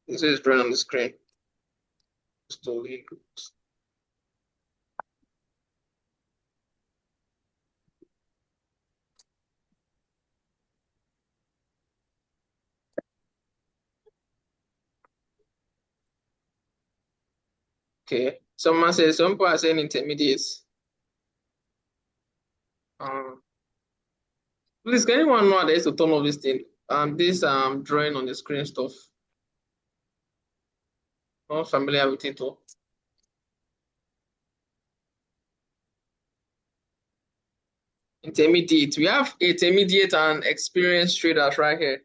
This is drawing on the screen. Okay. Someone says some people are saying intermediates. Please, can anyone know how to turn off this thing? This drawing on the screen stuff. Not familiar with it all. Intermediate. We have intermediate and experienced traders right here.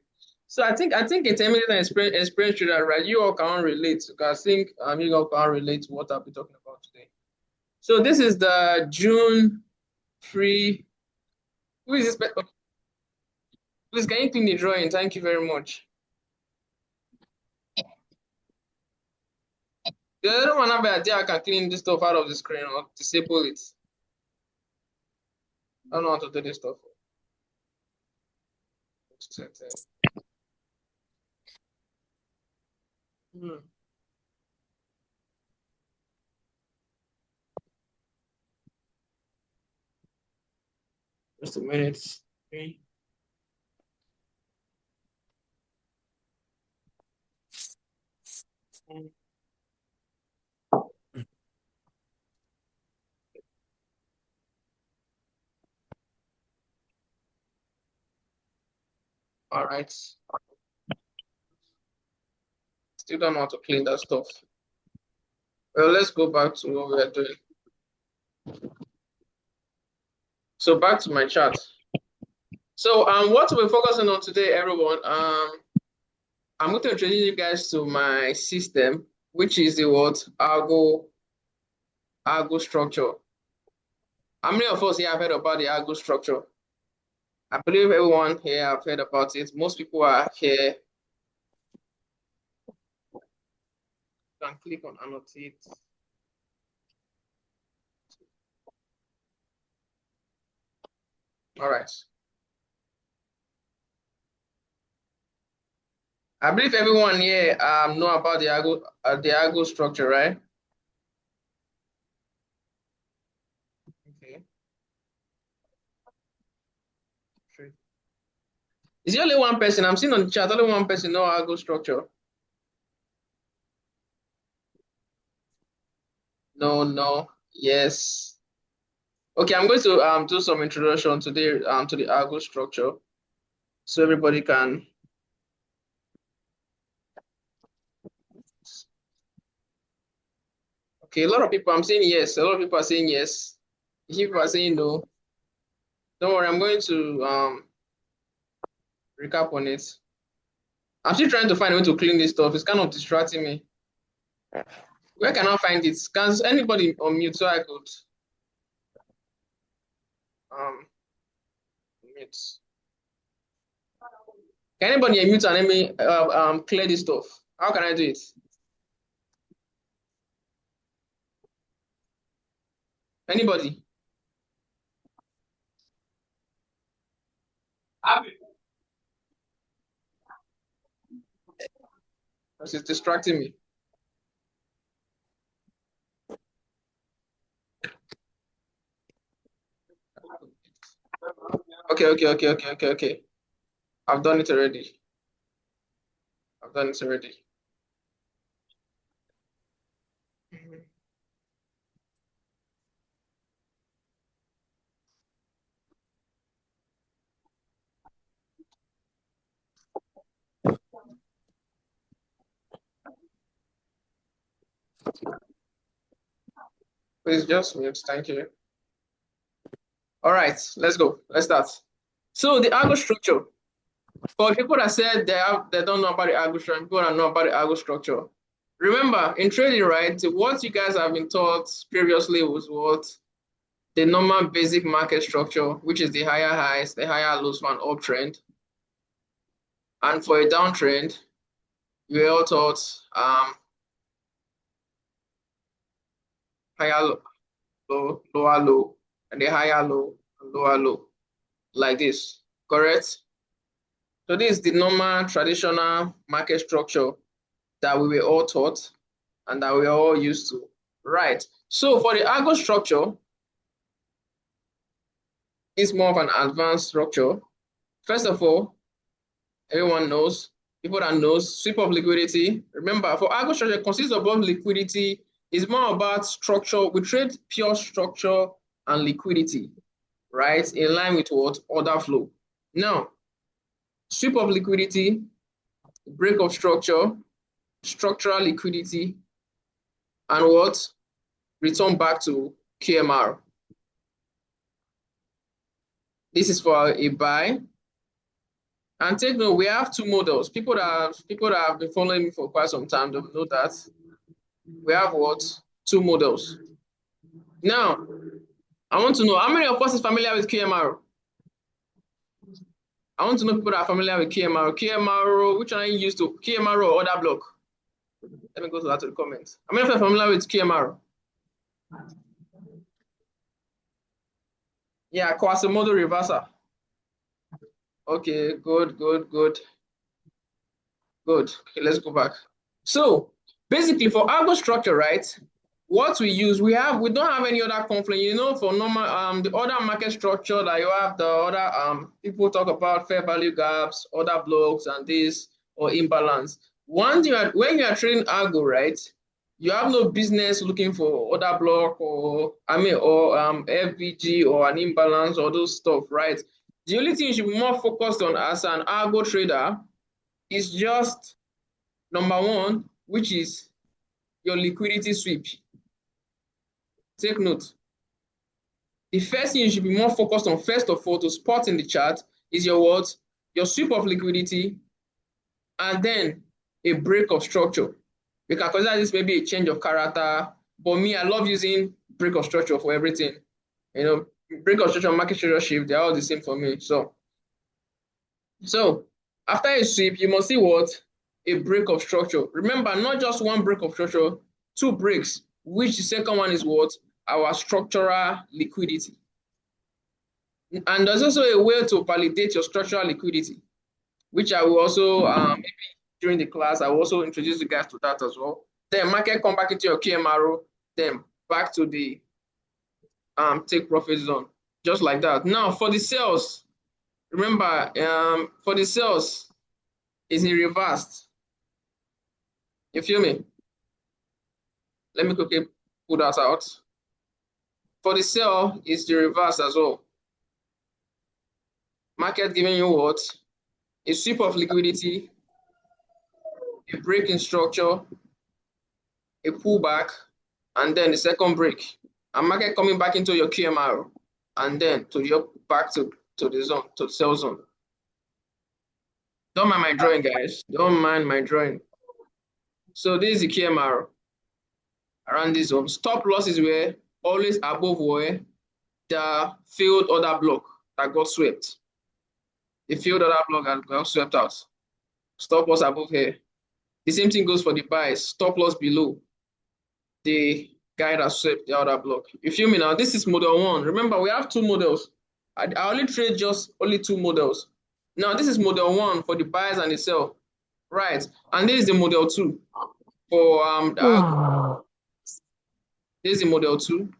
So I think intermediate and experienced traders, right? You all can relate. Because I think you all can relate to what I'll be talking about today. So this is the June free. Who is this? Please, can you clean the drawing? Thank you very much. The other one idea I can clean this stuff out of the screen or disable it. I don't know how to do this stuff. Just a minute. Okay. All right. Still don't know how to clean that stuff. Well, let's go back to what we are doing. So back to my chart. So what we're focusing on today, everyone, I'm going to introduce you guys to my system, which is the what? Algo structure. How many of us here have heard about the Algo structure? I believe everyone here have heard about it. Most people are here. You can click on annotate. All right. I believe everyone here know about the Algo structure, right? Okay. Is there only one person? I'm seeing on the chat, only one person know Algo structure. No, yes. Okay, I'm going to do some introduction to the Algo structure, so everybody can. Okay, a lot of people, I'm saying yes. A lot of people are saying yes. A few people are saying no. Don't worry, I'm going to recap on it. I'm still trying to find a way to clean this stuff. It's kind of distracting me. Where can I find it? Can anybody unmute so I could mute? Can anybody unmute and let me clear this stuff? How can I do it? Anybody? Because it's distracting me. Okay. I've done it already. Please just mute. Thank you. All right, let's go. Let's start. So the Algo structure. For people that said they don't know about the Algo structure, people that know about the Algo structure. Remember, in trading, right, what you guys have been taught previously was what? The normal basic market structure, which is the higher highs, the higher lows for an uptrend. And for a downtrend, we all taught higher low, lower low, and the higher low, and lower low, like this. correct? So this is the normal traditional market structure that we were all taught and that we are all used to. Right. So for the Algo structure, it's more of an advanced structure. First of all, everyone knows, people that knows, sweep of liquidity. Remember, for Algo structure, it consists of both liquidity. It's more about structure. We trade pure structure and liquidity, right? In line with what? Order flow. Now, sweep of liquidity, break of structure, structural liquidity, and what? Return back to KMR. This is for a buy. And take note, we have two models. People that have been following me for quite some time don't know that we have what? Two models. Now, I want to know how many of us is familiar with KMR? I want to know people that are familiar with KMR. KMR, which one are you used to? KMR or order block? Let me go to that to the comments. How many of you are familiar with KMR? Yeah, Quasimodo reversal. Okay, good. Okay, let's go back. So basically for Algo structure, right? What we use, we don't have any other confluence. You know, for normal the other market structure that you have the other people talk about fair value gaps, order blocks, and this or imbalance. When you are trading Algo, right? You have no business looking for order block or FVG or an imbalance or those stuff, right? The only thing you should be more focused on as an Algo trader is just number one, which is your liquidity sweep. Take note. The first thing you should be more focused on, first of all, to spot in the chart is your what? Your sweep of liquidity, and then a break of structure. You can consider this maybe a change of character, but me, I love using break of structure for everything. You know, break of structure, market structure shift, they're all the same for me. So after a sweep, you must see what? A break of structure. Remember, not just one break of structure, two breaks, which the second one is what? Our structural liquidity. And there's also a way to validate your structural liquidity, which I will also, maybe during the class, I will also introduce you guys to that as well. Then market come back into your KMRO, then back to the take profit zone, just like that. Now for the sales, remember, for the sales, is in reversed. You feel me? Let me quickly pull that out. For the sell, is the reverse as well. Market giving you what? A sweep of liquidity, a break in structure, a pullback, and then the second break. And market coming back into your KMR, and then to your back to the zone, to the sell zone. Don't mind my drawing, guys. Don't mind my drawing. So this is the KMR around this zone. Stop loss is where always above where the failed order block that got swept. The failed order block that got swept out. Stop loss above here. The same thing goes for the buys. Stop loss below the guy that swept the order block. You feel me now? This is model one. Remember, we have two models. I only trade just only two models. Now, this is model one for the buys and the sell. Right. And this is the model two for the this is the model two.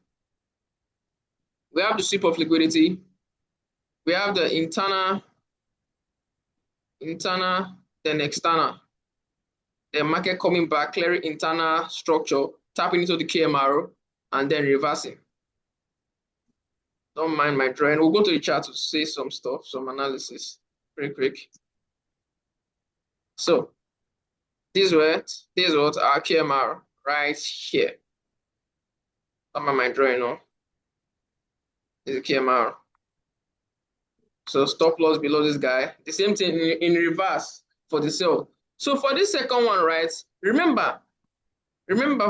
We have the sweep of liquidity. We have the internal, then external. The market coming back, clearing internal structure, tapping into the KMR, and then reversing. Don't mind my drawing. We'll go to the chart to see some stuff, some analysis, pretty quick. So this is what our KMR right here. Don't mind my drawing, no. This is KMR. So stop loss below this guy. The same thing in reverse for the sell. So for this second one, right? Remember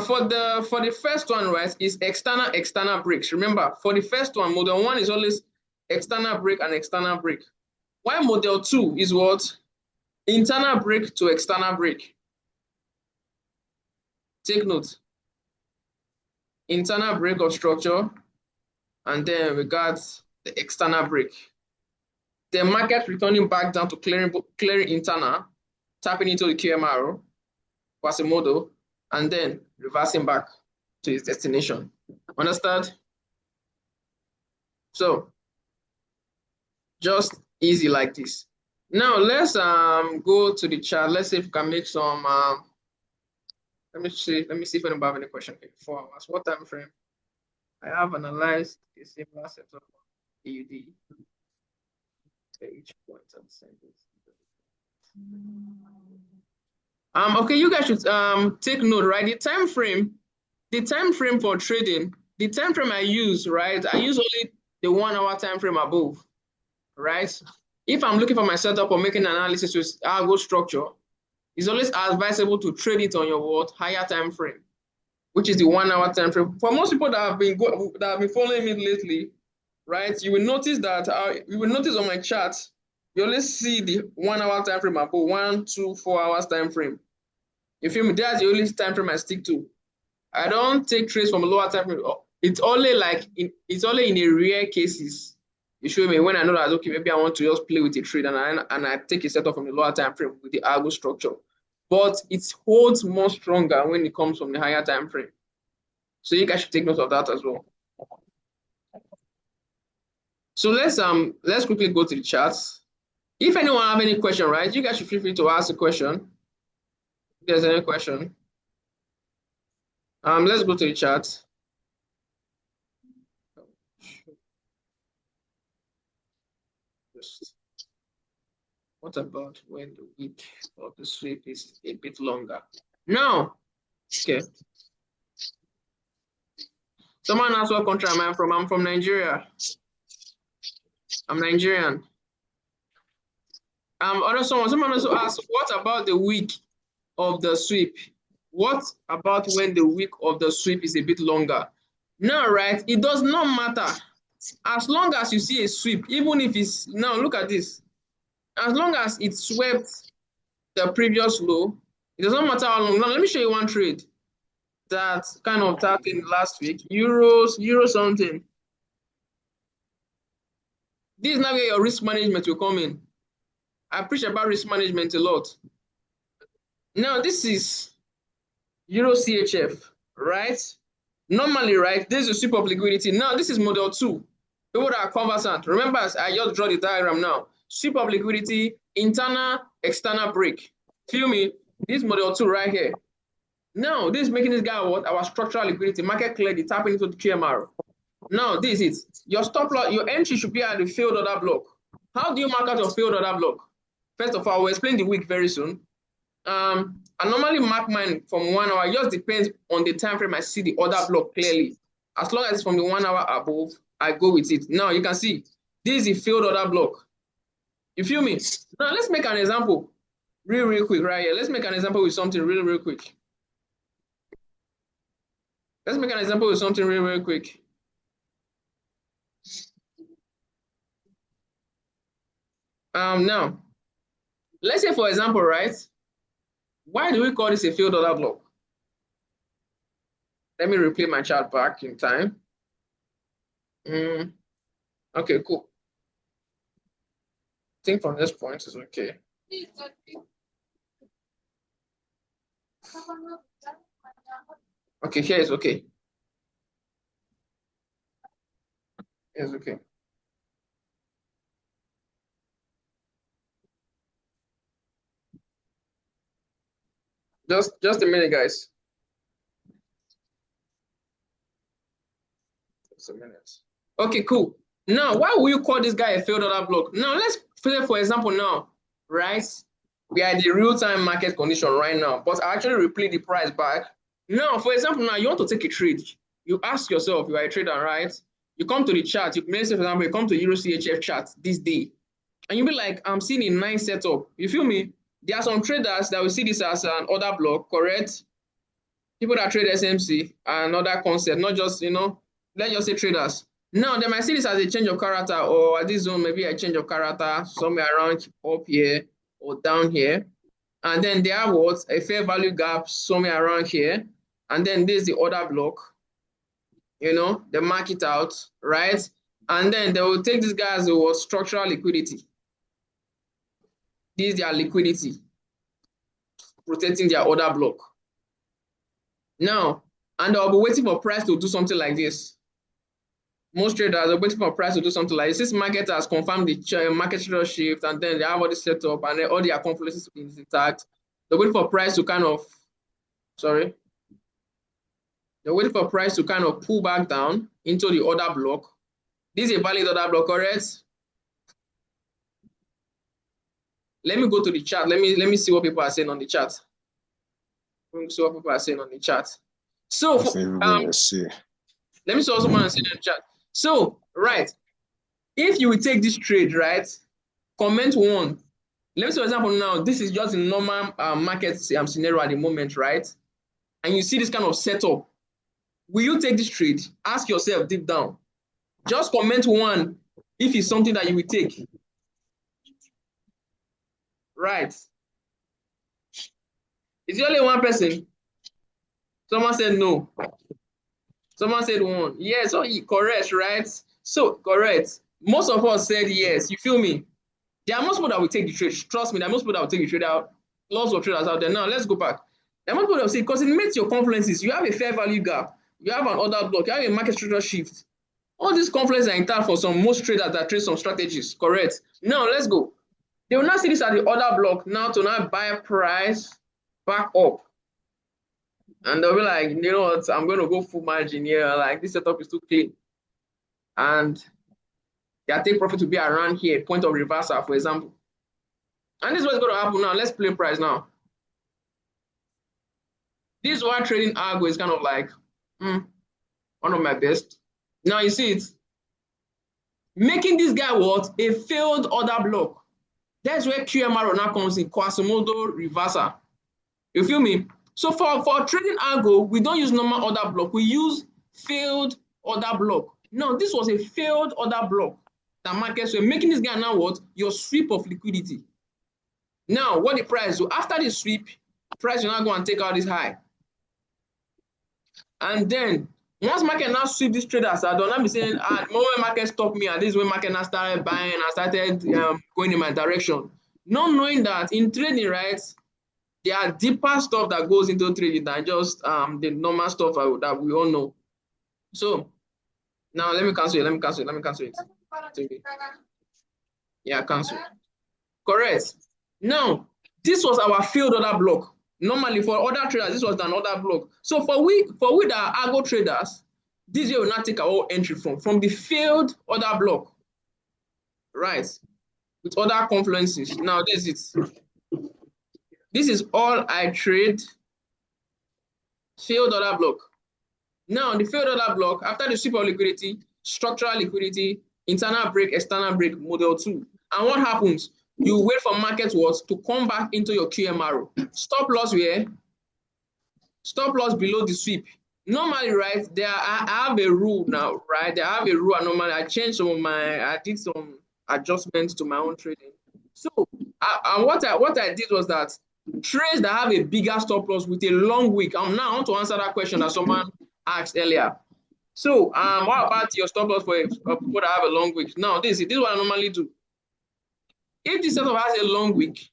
for the first one, right, is external breaks. Remember, for the first one, model one is always external break and external break. While model two is what? Internal break to external break. Take note. Internal break of structure, and then we got the external break. the market returning back down to clearing internal, tapping into the QMR as a model, and then reversing back to its destination. Understand? So just easy like this. Now let's go to the chart. Let's see if we can make some let me see if anybody have any question. Okay, 4 hours. What time frame? I have analyzed a similar setup of AUD. Each point and sentence. Okay, you guys should take note, right? The time frame for trading, the time frame I use, right? I use only the 1 hour time frame above, right? If I'm looking for my setup or making an analysis with algo structure, it's always advisable to trade it on your higher time frame, which is the 1 hour time frame. For most people that have been following me lately, right? You will notice that on my chart, you always see the 1 hour time frame above 1, 2, 4 hours time frame. You feel me? That's the only time frame I stick to. I don't take trades from a lower time frame. It's only in a rare cases. You show me when I know that, okay, maybe I want to just play with a trade and I take a setup from the lower time frame with the algo structure. But it holds more stronger when it comes from the higher time frame. So you guys should take note of that as well. So let's quickly go to the charts. If anyone have any question, right, you guys should feel free to ask a question. If there's any question. Let's go to the chart. What about when the week of the sweep is a bit longer? Now, okay. Someone asked what country am I from? I'm from Nigeria. I'm Nigerian. Someone also asked, what about the week of the sweep? What about when the week of the sweep is a bit longer? Now, right, it does not matter. As long as you see a sweep, even if it's, now look at this. As long as it swept the previous low, it does not matter how long. Now, let me show you one trade that kind of tapped in last week. Euro something. This is now where your risk management will come in. I preach about risk management a lot. Now, this is Euro CHF, right? Normally, right, this is a sweep of liquidity. Now, this is model 2. People that are conversant. Remember, I just draw the diagram now. Sweep of liquidity, internal, external break. Feel me? This model 2 right here. Now, this is making this guy what? Our structural liquidity. Market cleared it, tapping into the QMR. Now, this is it. Your stop loss, your entry should be at the failed order block. How do you mark out your failed order block? First of all, we'll explain the week very soon. I normally mark mine from 1 hour. It just depends on the time frame I see the order block clearly. As long as it's from the 1 hour above, I go with it. Now, you can see, this is the failed order block. You feel me? Now, let's make an example real quick right here. Let's make an example with something real quick. Let's make an example with something real quick. Now, let's say, for example, right? Why do we call this a failed order block? Let me replay my chart back in time. Okay, cool. I think from this point is okay. Okay, here is okay. Here's okay. Just a minute, guys. Just a minute. Okay, cool. Now, why will you call this guy a failed order block? Now, let's say, for example, now, right? We are in the real-time market condition right now, but I actually replay the price back. Now, for example, now you want to take a trade. You ask yourself, you are a trader, right? You come to the chart. Let's say, for example, you come to Euro CHF chart this day, and you'll be like, I'm seeing a nice setup. You feel me? There are some traders that will see this as an order block, correct? People that trade SMC and other concept, not just, let's just say traders. Now, they might see this as a change of character, or at this zone, maybe a change of character somewhere around up here or down here. And then they have what? A fair value gap somewhere around here. And then this is the order block. They mark it out, right? And then they will take this guy as a structural liquidity. This is their liquidity, protecting their order block. Now, and they'll be waiting for price to do something like this. Most traders are waiting for price to do something like this. This market has confirmed the market structure shift, and then they have all this set up, and then all their confluences is intact. They're waiting for price to kind of, sorry. They're waiting for price to kind of pull back down into the order block. This is a valid order block, correct? Let me go to the chart. Let me see what people are saying on the chart. Let me see what people are saying on the chart. So let me see also what I'm saying on the chat. So, right, if you will take this trade, right, comment 1. Let me say, for example, now, this is just a normal market scenario at the moment, right? And you see this kind of setup. Will you take this trade? Ask yourself deep down. Just comment 1 if it's something that you will take. Right. Is there only one person? Someone said no. Someone said 1. Yes, so correct, right? So correct. Most of us said yes. You feel me? There are most people that will take the trade. Trust me, there are most people that will take the trade out. Lots of traders out there. Now let's go back. There are most people that will say, because it makes your confluences. You have a fair value gap. You have an order block. You have a market structure shift. All these confluences are intact for most traders that trade some strategies. Correct. Now let's go. They will now see this at the order block now to now buy price back up. And they'll be like, you know what, I'm going to go full margin here. Like, this setup is too clean. And their take profit will be around here, point of reversal, for example. And this is what's going to happen now. Let's play price now. This is why trading algo is kind of like one of my best. Now you see it. Making this guy what? A failed order block. That's where QMR now comes in, Quasimodo reversal. You feel me? So for trading algo, we don't use normal order block. We use failed order block. Now, this was a failed order block. The markets were making this guy now what? Your sweep of liquidity. Now, what the price do? After the sweep, price will now go and take out this high. And then, once market now sweep these traders, I don't not be saying, the moment market stopped me, and this is when market now started buying and started going in my direction. Not knowing that in trading, right, there are deeper stuff that goes into trading than just the normal stuff that we all know. So now let me cancel it. Let me cancel it. Yeah, cancel. Correct. Now, this was our failed order block. Normally for other traders, this was an order block. So for we that are algo traders, this year will not take our entry from the failed order block. Right. With other confluences. Now this is it. This is all I trade. Failed order block. Now, the failed order block, after the sweep of liquidity, structural liquidity, internal break, external break, model 2. And what happens? You wait for market words to come back into your QMRO. Stop loss where? Stop loss below the sweep. Normally, right, I have a rule now, right? I have a rule. Normally, I changed I did some adjustments to my own trading. So, what I did was that trades that have a bigger stop loss with a long wick. Now I want to answer that question that someone asked earlier. So, what about your stop loss for people that have a long wick? Now, this is what I normally do. If this setup has a long wick,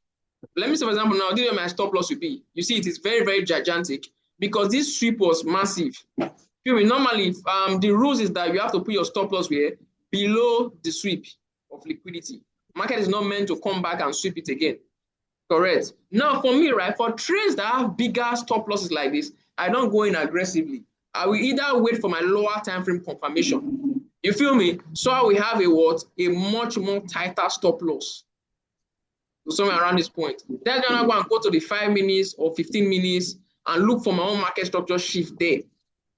let me say, for example, now this is where my stop loss will be. You see, it is very, very gigantic because this sweep was massive. Normally, the rules is that you have to put your stop loss where below the sweep of liquidity. Market is not meant to come back and sweep it again. Correct. Now, for me, right, for trades that have bigger stop losses like this, I don't go in aggressively. I will either wait for my lower time frame confirmation. You feel me? So I will have a much more tighter stop loss. So somewhere around this point. Then I'm going to go to the 5 minutes or 15 minutes and look for my own market structure shift there.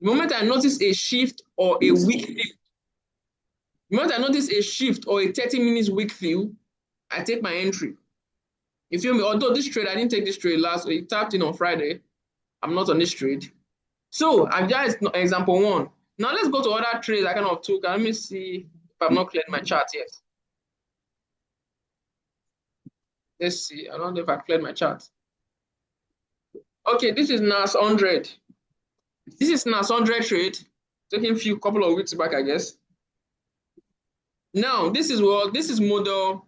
The moment I notice a shift or a weak fill, the moment I notice a shift or a 30 minutes weak fill, I take my entry. You feel me? Although this trade, I didn't take this trade last week. It tapped in on Friday. I'm not on this trade. So I've just example 1. Now let's go to other trades I kind of took. Let me see if I've not cleared my chart yet. Let's see. I don't know if I've cleared my chart. Okay, this is NAS 100. This is NAS 100 trade. Taking a couple of weeks back, I guess. Now, this is model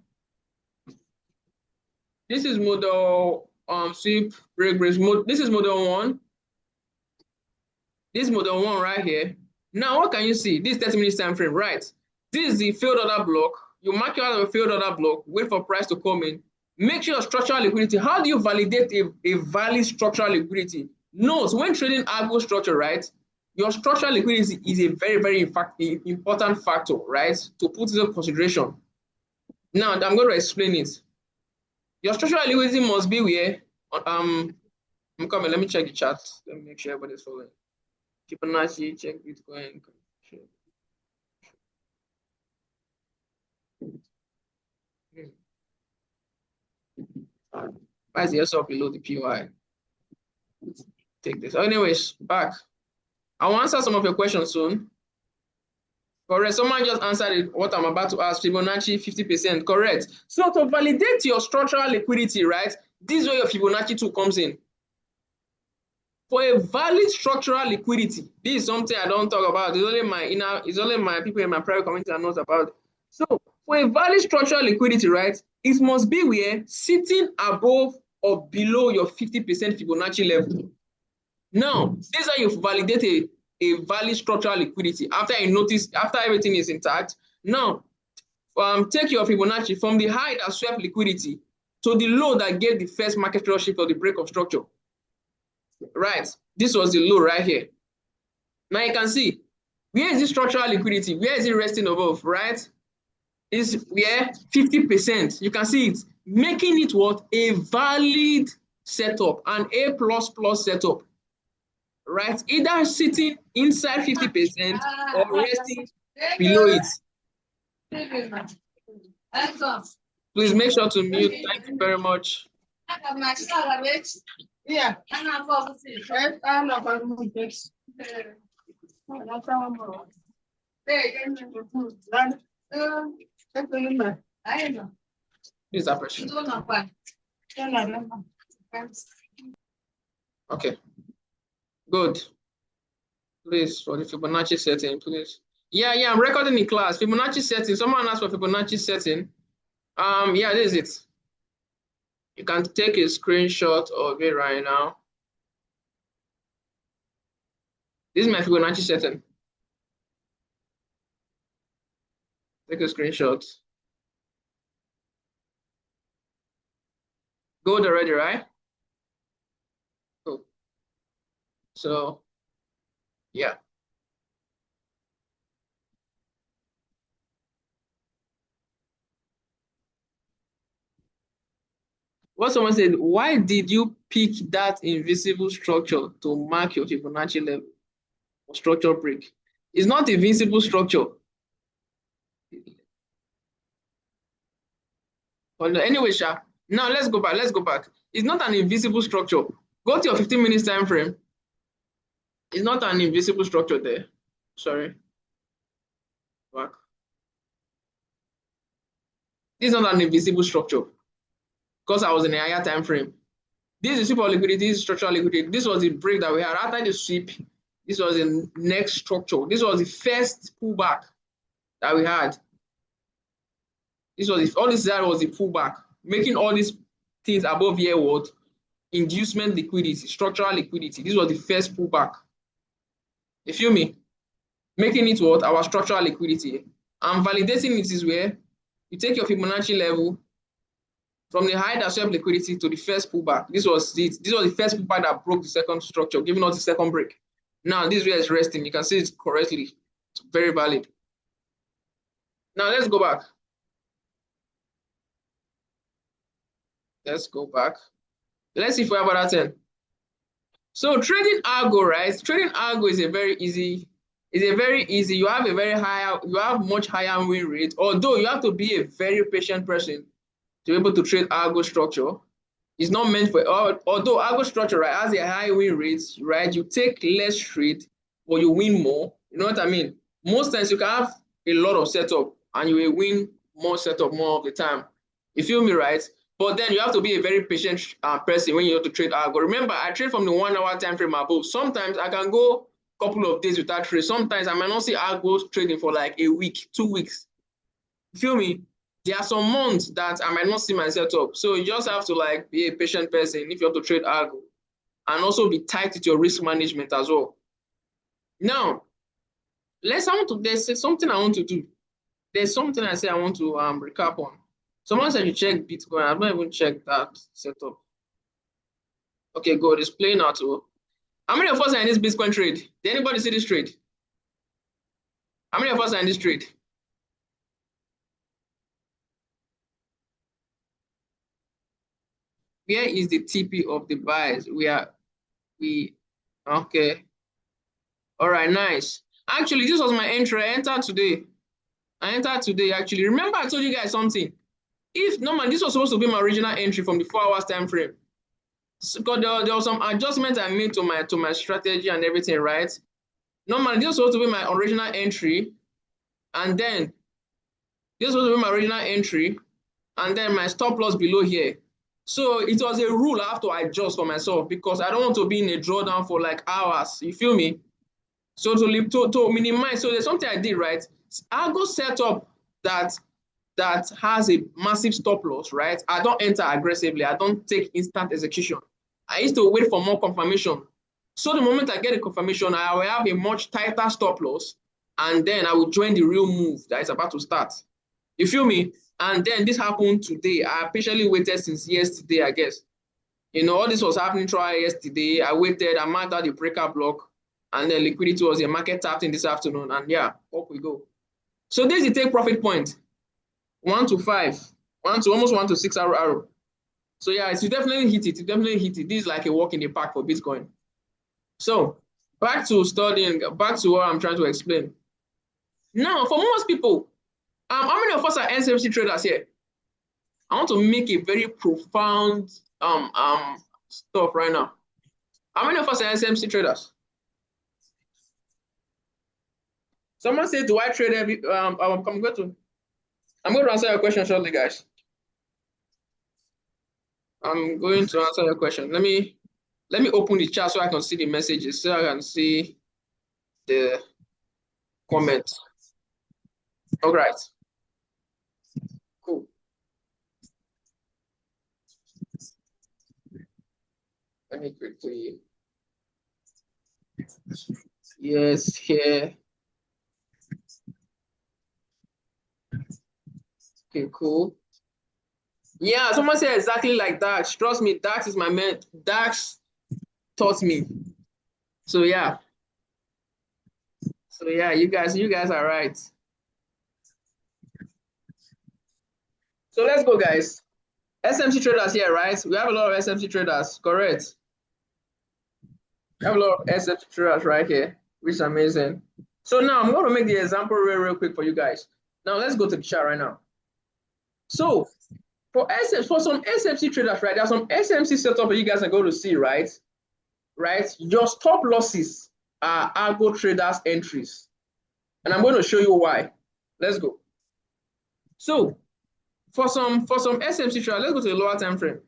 This is model sweep break brace mode. This is model 1. This model 1 right here. Now what can you see? This 30 minutes time frame, right? This is the failed order block. You mark out a failed order block, wait for price to come in. Make sure your structural liquidity. How do you validate a valid structural liquidity? Note, when trading algo structure, right? Your structural liquidity is a very, very important factor, right? To put into consideration. Now, I'm going to explain it. Your structural liquidity must be where, I'm coming, let me check the chart. Let me make sure everybody's following. Fibonacci, check Bitcoin. Why is the SL below the PY? Take this. Anyways, back. I will answer some of your questions soon. Correct. Someone just answered it, what I'm about to ask. Fibonacci 50%. Correct. So to validate your structural liquidity, right? This is where your Fibonacci 2 comes in. For a valid structural liquidity, this is something I don't talk about. It's only my people in my private community that knows about it. So for a valid structural liquidity, right, it must be where sitting above or below your 50% Fibonacci level. Now, this is how you validate a valid structural liquidity after everything is intact. Now, take your Fibonacci from the high that swept liquidity to the low that gave the first market failure shift or the break of structure. Right, this was the low right here. Now you can see, where is the structural liquidity? Where is it resting above, right? Is where 50%. You can see it, making it what? A valid setup, an A++ setup. Right, either sitting inside 50% or resting below it. Please make sure to mute. Thank you very much. Yeah. Please appreciate. Okay. Good. Please, for the Fibonacci setting, please. Yeah, I'm recording in class. Fibonacci setting. Someone asked for Fibonacci setting. Yeah, this is it. You can take a screenshot of it right now. This is my Fibonacci setting. Take a screenshot. Good already, right? Cool. So, yeah. What someone said, why did you pick that invisible structure to mark your Fibonacci level or structure break? It's not a visible structure. But anyway, Sha, now let's go back. It's not an invisible structure. Go to your 15 minutes time frame. It's not an invisible structure there. Sorry. Back. This is not an invisible structure because I was in a higher time frame. This is super liquidity, this is structural liquidity. This was the break that we had after the sweep. This was the next structure. This was the first pullback that we had. All this was the pullback, making all these things above here what? Inducement liquidity, structural liquidity. This was the first pullback. You feel me? Making it what? Our structural liquidity. And validating it is where you take your Fibonacci level from the high that swept liquidity to the first pullback. This was the first pullback that broke the second structure, giving us the second break. Now this way is resting. You can see it correctly. It's very valid. Now let's go back. Let's go back. Let's see if we have other 10. So trading algo, right? Trading algo is a very easy. You have much higher win rate, although you have to be a very patient person to be able to trade algo structure. It's not meant for although algo structure, right, has a high win rate, right? You take less trade, but you win more. You know what I mean? Most times you can have a lot of setup and you will win more setup more of the time. You feel me, right? But then you have to be a very patient person when you have to trade algo. Remember, I trade from the 1 hour time frame above. Sometimes I can go a couple of days without trade. Sometimes I might not see algo trading for like a week, 2 weeks. You feel me? There are some months that I might not see my setup. So you just have to like be a patient person if you want to trade Algo, and also be tight with your risk management as well. Now, there's something I want to do. There's something I say I want to recap on. Someone said you check Bitcoin. I've not even checked that setup. Okay, good. It's playing out. Oh. How many of us are in this Bitcoin trade? Did anybody see this trade? How many of us are in this trade? Where is the TP of the buys? Okay. All right, nice. Actually, this was my entry. I entered today, actually. Remember I told you guys something. If normally this was supposed to be my original entry from the 4 hours time frame. So, because there was some adjustments I made to my strategy and everything, right? Normally this was supposed to be my original entry, and then this was supposed to be my original entry, and then my stop loss below here. So it was a rule I have to adjust for myself because I don't want to be in a drawdown for like hours. You feel me? So to minimize, so there's something I did, right? Algo set up that has a massive stop loss, right? I don't enter aggressively. I don't take instant execution. I used to wait for more confirmation. So the moment I get a confirmation, I will have a much tighter stop loss, and then I will join the real move that is about to start. You feel me? And then this happened today. I patiently waited since yesterday, I guess. You know, all this was happening throughout yesterday. I waited, I marked out the breaker block, and then liquidity was a market tapped in this afternoon. And yeah, up we go. So this is the take profit point. 1 to 5, almost 1 to 6 arrow. So yeah, you definitely hit it. You definitely hit it. This is like a walk in the park for Bitcoin. So back to studying, back to what I'm trying to explain. Now, for most people, how many of us are SMC traders here? I want to make a very profound stuff right now. How many of us are SMC traders? Someone said, "Do I trade every?" I'm going to answer your question shortly, guys. I'm going to answer your question. Let me open the chat so I can see the messages, so I can see the comments. All right. Cool. Let me quickly. Yes, here. Okay, cool. Yeah, someone said exactly like that. Trust me, Dax is my man. Dax taught me. So yeah. So yeah, you guys are right. So let's go, guys. SMC traders here, right? We have a lot of SMC traders, correct? We have a lot of SMC traders right here, which is amazing. So now I'm going to make the example real quick for you guys. Now let's go to the chart right now. So for some SMC traders, right? There are some SMC setup that you guys are going to see, right? Right? Your stop losses are Algo traders entries. And I'm going to show you why. Let's go. So for some SMC traders, let's go to the lower time frame.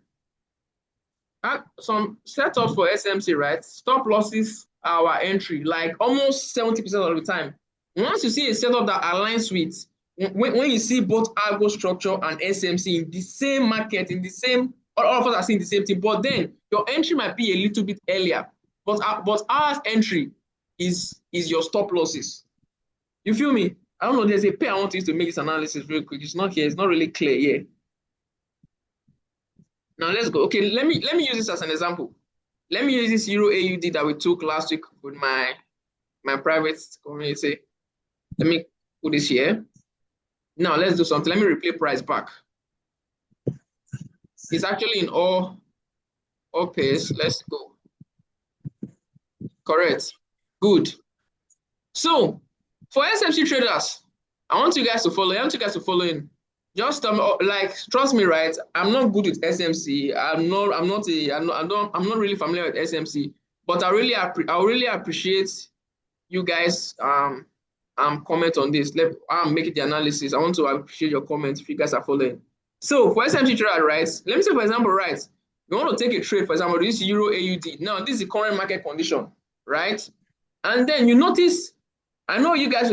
Some setups for SMC, right? Stop losses are our entry, like almost 70% of the time. Once you see a setup that aligns with, when you see both Algo structure and SMC in the same market, in the same, all of us are seeing the same thing, but then your entry might be a little bit earlier. But our entry is your stop losses. You feel me? I don't know. There's a pair I want to use to make this analysis real quick. It's not here. It's not really clear here. Now let's go. Okay, let me use this as an example. Let me use this Euro AUD that we took last week with my private community. Let me put this here. Now let's do something. Let me replay price back. It's actually in all pairs. Let's go. Correct. Good. So for SMC traders, I want you guys to follow. I want you guys to follow in. Just like trust me, right? I'm not good with SMC. I'm not really familiar with SMC. But I really appreciate you guys comment on this. I'm making the analysis. I want to appreciate your comments if you guys are following. So for SMC trader, right? Let me say for example, right? You want to take a trade, for example, this Euro AUD. Now this is the current market condition, right? And then you notice, I know you guys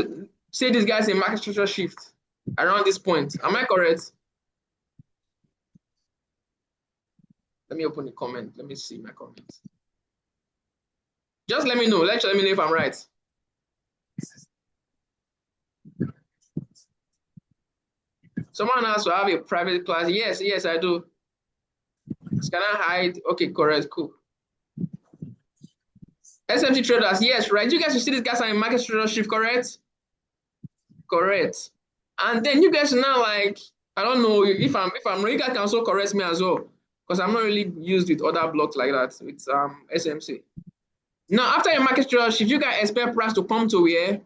say this guy's a market structure shift. around this point. Am I correct? Let me open the comment. Let me see my comments. Just let me know. Let me know if I'm right. Someone has to have a private class. Yes, I do. Can I hide? Okay, correct, cool. SMT traders, yes, right. You guys will see these guys are in market tradership, correct? Correct. And then you guys now like, I don't know if I'm wrong, you guys can also correct me as well. Because I'm not really used with other blocks like that with SMC. Now, after your market tradership, you guys expect price to come to where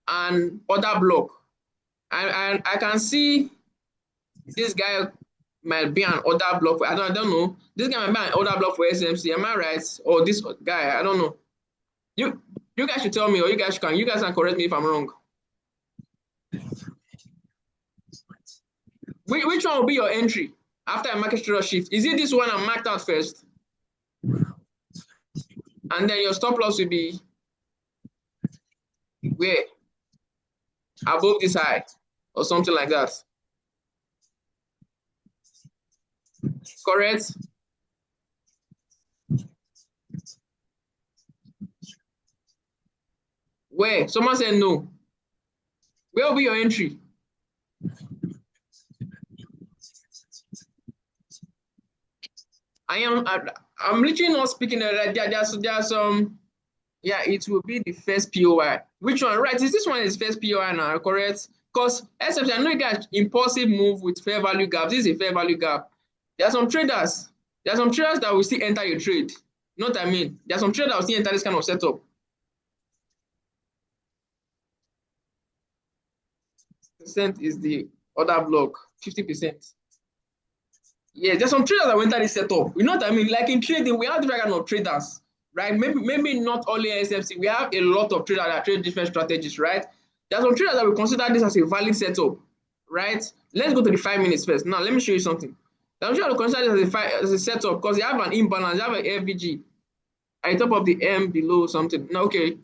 and other block. And I can see this guy might be an other block. I don't know. This guy might be an other block for SMC. Am I right? Or this guy? I don't know. You guys should tell me, or you guys can correct me if I'm wrong. Which one will be your entry after a market structure shift? Is it this one I'm marked out first? And then your stop loss will be where? Above this high or something like that. Correct? Where? Someone said no. Where will be your entry? I'm literally not speaking there's some yeah, it will be the first POI. Which one? Right, is this one is first POI now, correct? Because except I know you guys impulsive move with fair value gap. This is a fair value gap. There are some traders that will still enter your trade. You know what I mean? There are some traders that will still enter this kind of setup. Percent is the other block, 50%. Yeah, there's some traders that will enter this setup. You know what I mean? Like in trading, we have different kind of traders, right? Maybe not only SFC. We have a lot of traders that trade different strategies, right? There's some traders that will consider this as a valid setup, right? Let's go to the 5 minutes first. Now, let me show you something. I'm sure to consider this as a setup because you have an imbalance, you have an FVG at the top of the M below something. Now, okay,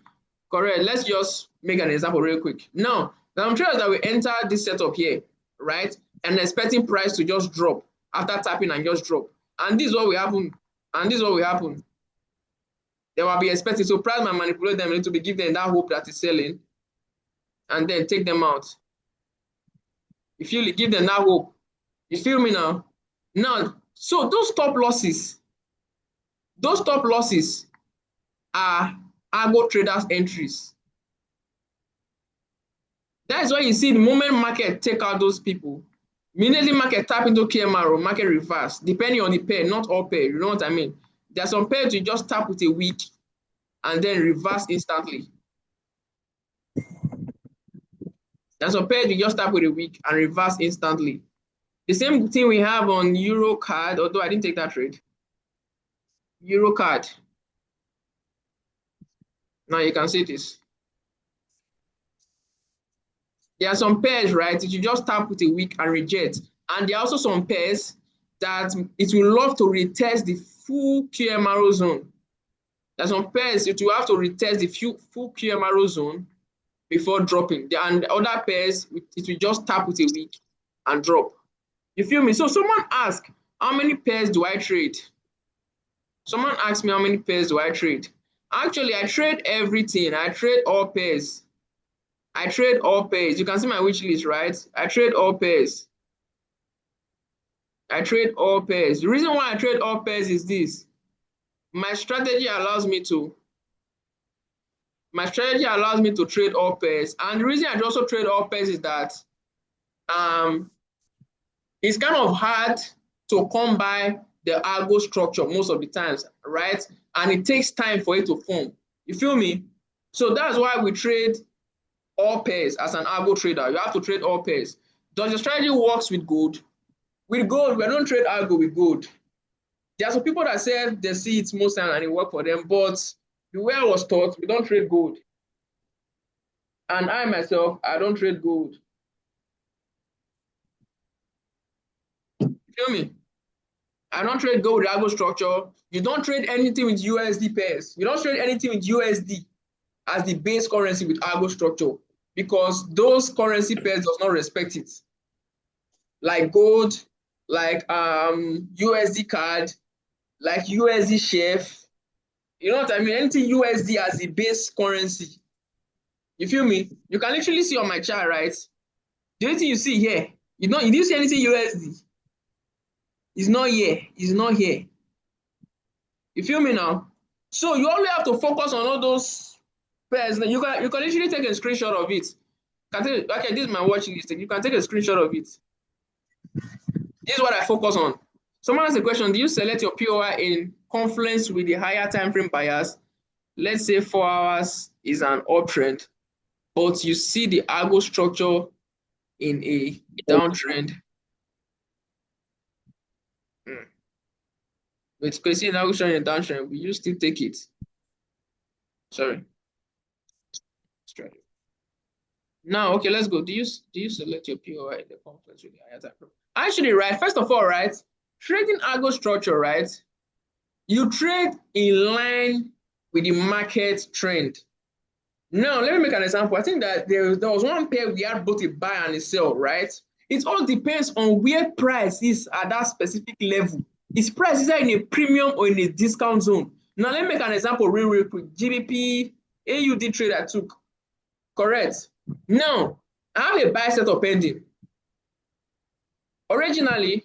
correct. Let's just make an example real quick. Now, I'm traders that will enter this setup here, right? And expecting price to just drop after tapping and just drop. And this is what will happen. And this is what will happen. They will be expecting. So price might manipulate them a little bit, give them that hope that is selling, and then take them out. You feel it, give them that hope. You feel me now? Now, so those stop losses are Algo traders entries. That's why you see the moment market take out those people, immediately market tap into KMRO, market reverse, depending on the pair, not all pair, you know what I mean? There are some pairs you just tap with a week and then reverse instantly. There's some pairs you just tap with a week and reverse instantly. The same thing we have on Euro card, although I didn't take that trade. Euro card. Now you can see this. There are some pairs, right, that you just tap with a week and reject. And there are also some pairs that it will love to retest the full QMRO zone. There are some pairs that you have to retest the full QMRO zone before dropping. And the other pairs, it will just tap with a week and drop. You feel me? So someone asked, how many pairs do I trade? Someone asked me how many pairs do I trade? Actually, I trade everything. I trade all pairs. I trade all pairs. You can see my wish list, right? I trade all pairs. I trade all pairs. The reason why I trade all pairs is this. My strategy allows me to trade all pairs. And the reason I also trade all pairs is that it's kind of hard to come by the Algo structure most of the times, right? And it takes time for it to form. You feel me? So that's why we trade all pairs as an Algo trader. You have to trade all pairs. Does your strategy works with gold? With gold, we don't trade Algo with gold. There are some people that say they see it most time and it works for them, but the way I was taught, we don't trade gold. And I myself, I don't trade gold. You feel me? I don't trade gold with Algo structure. You don't trade anything with USD pairs. You don't trade anything with USD as the base currency with Algo structure because those currency pairs does not respect it. like gold, like USD card, like USD chef. You know what I mean? Anything USD as the base currency. You feel me? You can literally see on my chart, right? The only thing you see here, you do see anything USD? It's not here. It's not here. You feel me now? So you only have to focus on all those pairs. You can literally take a screenshot of it. Okay, this is my watch list. You can take a screenshot of it. This is what I focus on. Someone asked a question: do you select your POI in confluence with the higher time frame bias? Let's say 4 hours is an uptrend, but you see the algo structure in a downtrend. With Kwesi and algo structure in a downtrend, will you still take it? Sorry. Now, okay, let's go. Do you select your POI in the confluence with the higher time frame? Actually, right, first of all, right, trading algo structure, right, you trade in line with the market trend. Now, let me make an example. I think that there was one pair we had both a buy and a sell, right? It all depends on where price is at that specific level. Is price either in a premium or in a discount zone? Now, let me make an example real quick. GBP, AUD trade I took. Correct. Now, I have a buy setup pending. Originally,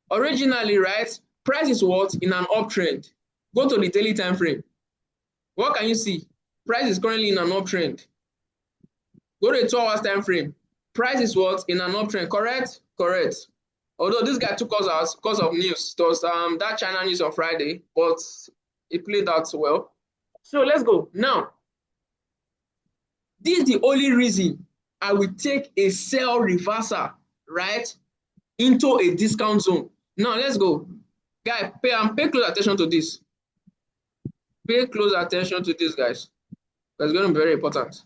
right, price is what? In an uptrend. Go to the daily time frame. What can you see? Price is currently in an uptrend. Go to the 2 hours time frame. Price is what? In an uptrend. Correct? Correct. Although this guy took us out because of news. It was that China news on Friday, but it played out well. So let's go. Now, this is the only reason I will take a sell reversal, right, into a discount zone. Now, let's go. Guys, pay close attention to this. Pay close attention to this, guys. That's going to be very important.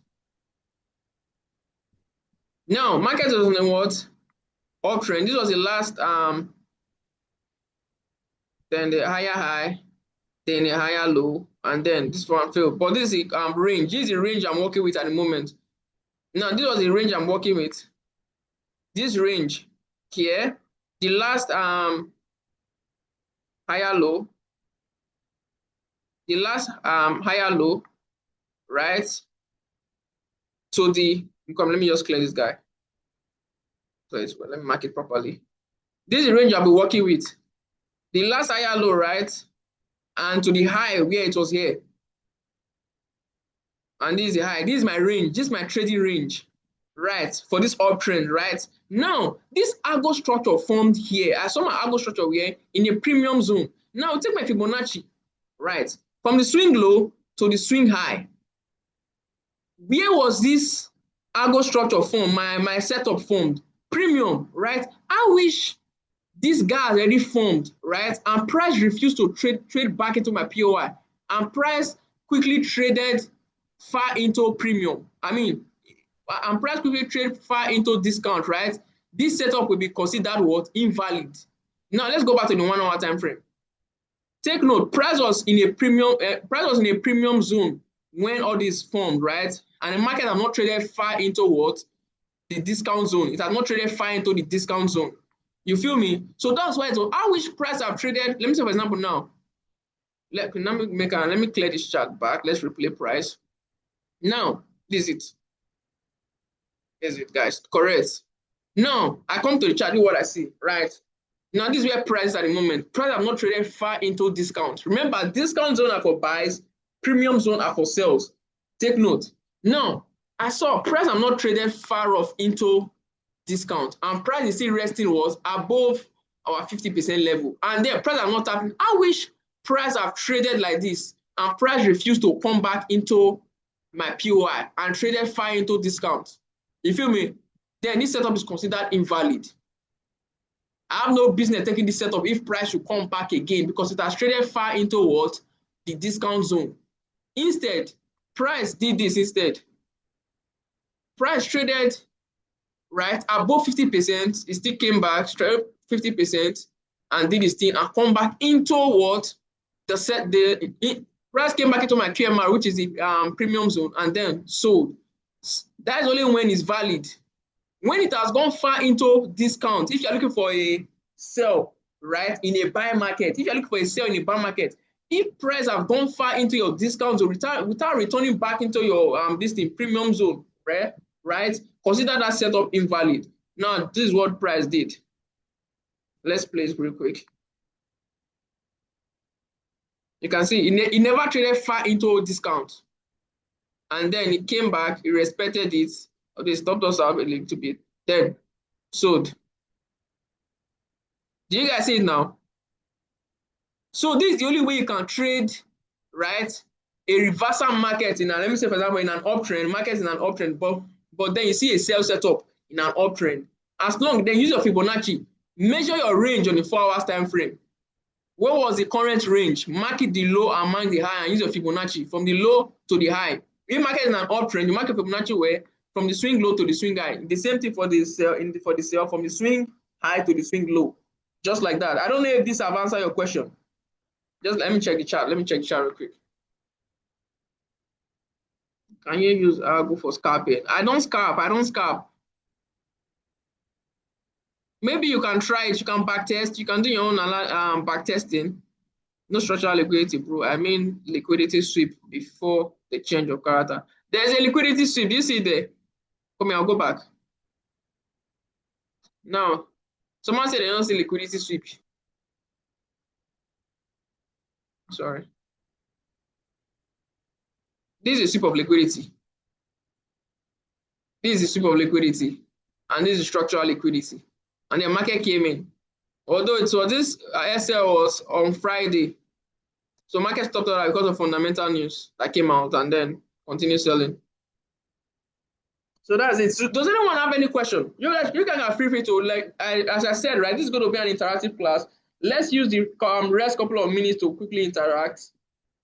Now, market was on a what? Uptrend. This was the last, then the higher high, then the higher low, and then this one failed. But this is range. This is the range I'm working with at the moment. Now, this was the range I'm working with. This range here, the last higher low, the last higher low, right? So let me just clear this guy. So let me mark it properly. This is the range I'll be working with. The last higher low, right? And to the high where it was here. And this is the high. This is my range. This is my trading range, right? For this uptrend, right? Now, this algo structure formed here. I saw my algo structure here in a premium zone. Now, take my Fibonacci, right? From the swing low to the swing high. Where was this algo structure formed? My setup formed? Premium, right? I wish this guy already formed, right? And price refused to trade back into my POI. And price quickly traded far into premium. And price quickly trade far into discount, right? This setup will be considered what? Invalid. Now let's go back to the 1 hour time frame. Take note, price was in a premium zone when all this formed, right? And the market have not traded far into what? The discount zone. It has not traded far into the discount zone. You feel me? So that's why I wish price have traded. Let me say for example now. Let me clear this chart back. Let's replay price. Now, this is it. Is it, guys? Correct. Now, I come to the chart, do what I see, right? Now, this is where price is at the moment. Price have not traded far into discount. Remember, discount zone are for buys, premium zone are for sales. Take note. Now, I saw price have not traded far off into discount, and price is still resting was above our 50% level. And then price have not happened. I wish price have traded like this, and price refused to come back into my POI and traded far into discount. You feel me? Then this setup is considered invalid. I have no business taking this setup if price should come back again because it has traded far into what? The discount zone. Instead, price did this instead. Price traded right above 50%, it still came back straight 50% and did this thing and come back into what? Price came back into my QMR, which is the premium zone, and then sold. That is only when it's valid. When it has gone far into discount, if you're looking for a sell, right, in a buy market, if you're looking for a sell in a buy market, if price have gone far into your discount zone without returning back into your this thing premium zone, right, consider that setup invalid. Now, this is what price did. Let's play it real quick. You can see it never traded far into discount. And then it came back, it respected it. Okay, stopped us out a little bit. Then sold. Do you guys see it now? So this is the only way you can trade, right? A reversal market in let me say, for example, in an uptrend, market in an uptrend, but then you see a sell setup in an uptrend. As long, then use your Fibonacci. Measure your range on the 4 hours time frame. What was the current range? Mark it the low and mark the high and use your Fibonacci from the low to the high. If market is in an uptrend, you mark your Fibonacci where from the swing low to the swing high. The same thing for the sell for the sell from the swing high to the swing low. Just like that. I don't know if this have answered your question. Just let me check the chart. Let me check the chart real quick. Can you use Algo for scalping? I don't scalp. Maybe you can try it. You can back test. You can do your own back testing. No structural liquidity, bro. I mean liquidity sweep before the change of character. There's a liquidity sweep. Do you see there? Come here, I'll go back. Now, someone said they don't see liquidity sweep. Sorry. This is a sweep of liquidity. This is a sweep of liquidity. And this is structural liquidity. And the market came in. Although it was this SL was on Friday. So market stopped out because of fundamental news that came out and then continued selling. So that's it. So does anyone have any question? You guys are free to as I said, right? This is going to be an interactive class. Let's use the rest couple of minutes to quickly interact.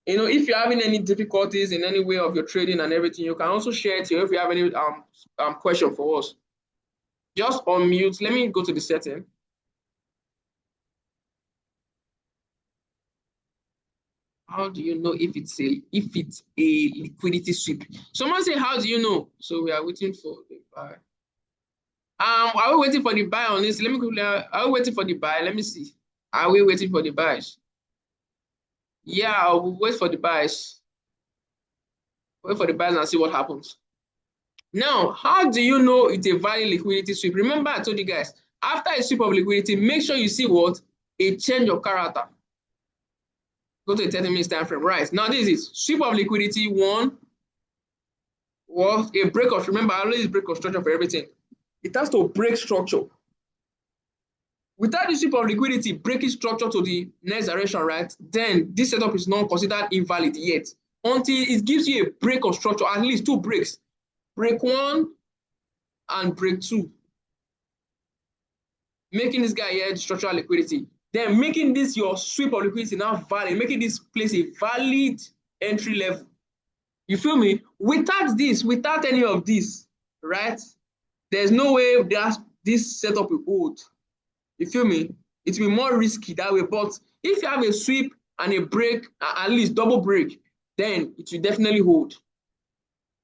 You know, if you're having any difficulties in any way of your trading and everything, you can also share it here if you have any question for us. Just unmute. Let me go to the setting. How do you know if it's a liquidity sweep? Someone say, how do you know? So we are waiting for the buy. Are we waiting for the buy on this? Let me quickly. Are we waiting for the buy? Let me see. Are we waiting for the buys? Yeah, I'll wait for the buys. Wait for the buys and see what happens. Now, how do you know it's a valid liquidity sweep? Remember, I told you guys, after a sweep of liquidity, make sure you see what? A change of character. Go to the 30 minutes time frame. Right. Now, this is sweep of liquidity. One was a break of, remember, I always break of structure for everything. It has to break structure. Without the sweep of liquidity breaking structure to the next direction, right, then this setup is not considered invalid yet until it gives you a break of structure, at least 2 breaks. Break 1 and break 2. Making this guy here structural liquidity. Then making this your sweep of liquidity now valid, making this place a valid entry level. You feel me? Without this, without any of this, right, there's no way this setup will hold. You feel me? It will be more risky that way. But if you have a sweep and a break, at least double break, then it will definitely hold.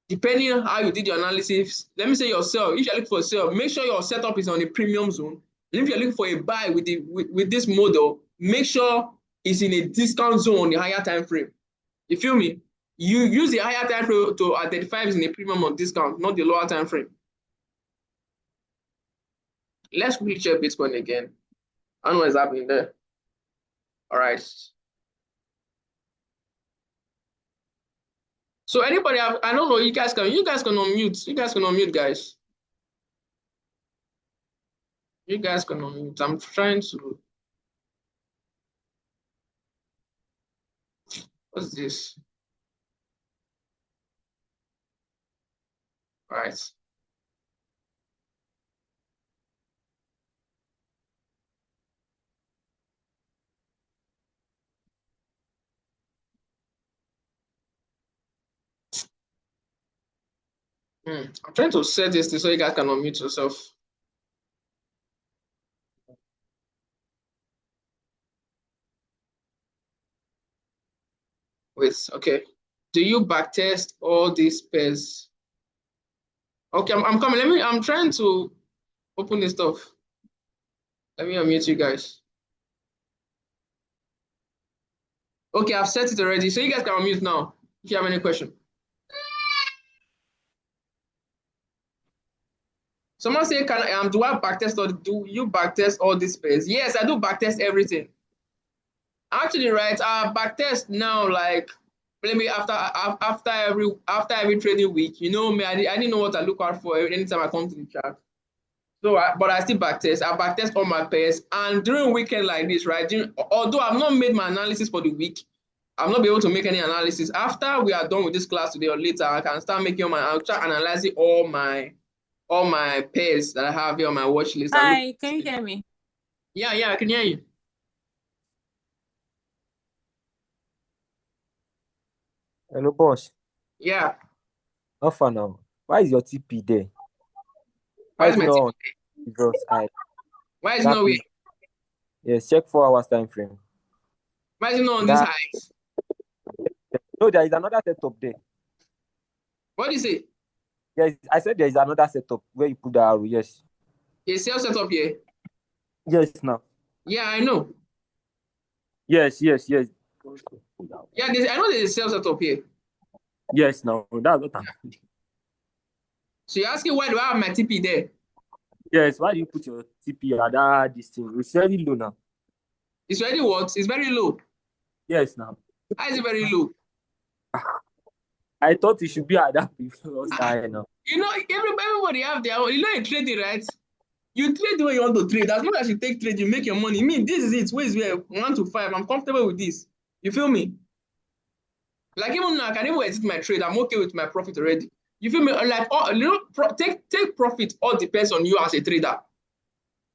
Depending on how you did your analysis, let me say yourself, if you're looking for a sell, make sure your setup is on a premium zone. And if you're looking for a buy with this model, make sure it's in a discount zone on the higher time frame. You feel me? You use the higher time frame to identify if it's in a premium or discount, not the lower time frame. Let's quickly check Bitcoin again. I know what's happening there. All right. So anybody have, I don't know, you guys can unmute. You guys can unmute, guys. You guys can unmute. I'm trying to. What's this? All right. I'm trying to set this so you guys can unmute yourself. Wait, okay. Do you backtest all these pairs? Okay, I'm coming. I'm trying to Open this stuff. Let me unmute you guys. Okay, I've set it already. So you guys can unmute now if you have any question. Someone say, do I backtest or do you backtest all these pairs? Yes, I do backtest everything. Actually, right, I backtest now, like maybe after every trading week. You know me, I didn't know what I look out for anytime I come to the chart. So, but I still backtest. I backtest all my pairs, and during weekend like this, right? Although I've not made my analysis for the week, I'll not be able to make any analysis. After we are done with this class today or later, I can start making I'll start analyzing all my pairs that I have here on my watch list. Hi, can you hear me? Yeah, I can hear you. Hello, boss. Yeah. How far now? Why is your TP there? Why is my TP there? Why is it not where? Yes, check 4 hours time frame. Why is it not on these highs? No, there is another setup there. What do you say? Yes, I said there is another setup where you put the arrow. Yes. A sales setup here? Yes, now. Yeah, I know. Yes. Yeah, I know there's a sales setup here. Yes, now. That's what I'm saying. So you're asking why do I have my TP there? Yes, why do you put your TP at that distance? It's very low now. It's already what? It's very low. Yes, now. How is it very low? I thought it should be at that previous high now. You know, everybody have their own. You know, you trading, right? You trade the way you want to trade. As long as you take trade, you make your money. Me, this is it. Where is where 1 to 5? I'm comfortable with this. You feel me? Like even now, I can even exit my trade. I'm okay with my profit already. You feel me? Like, take profit. All depends on you as a trader.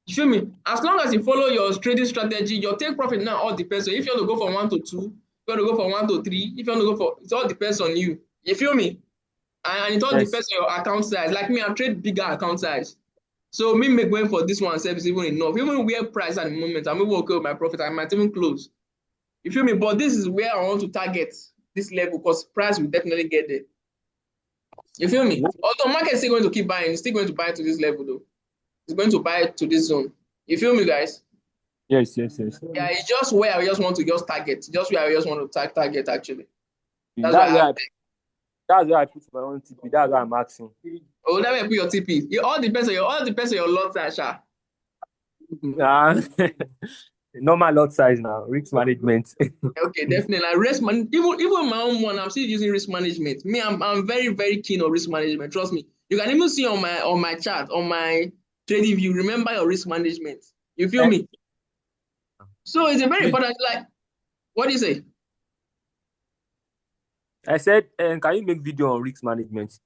You feel me? As long as you follow your trading strategy, your take profit now all depends on if you want to go from 1 to 2, you want to go from 1 to 3. If you want to go for, it all depends on you. You feel me? And it all depends on your account size. Like me, I trade bigger account size. So me going for this one service even enough. Even where price at the moment, I'm even okay with my profit. I might even close. You feel me? But this is where I want to target this level because price will definitely get there. You feel me? Although market is still going to keep buying, it's still going to buy to this level though. It's going to buy to this zone. You feel me, guys? Yes. Yeah, it's just where I just want to target. Just where I just want to target actually. That's where I put my own TP. That's why I'm asking. Oh, that way you put your TP. It all depends on your lot size, Sha. Normal lot size now. Risk management. Okay, definitely. Like even my own one, I'm still using risk management. Me, I'm very, very keen on risk management. Trust me. You can even see on my chart, on my trading view, remember your risk management. You feel me? So it's a very important, like, what do you say? I said, can you make video on risk management?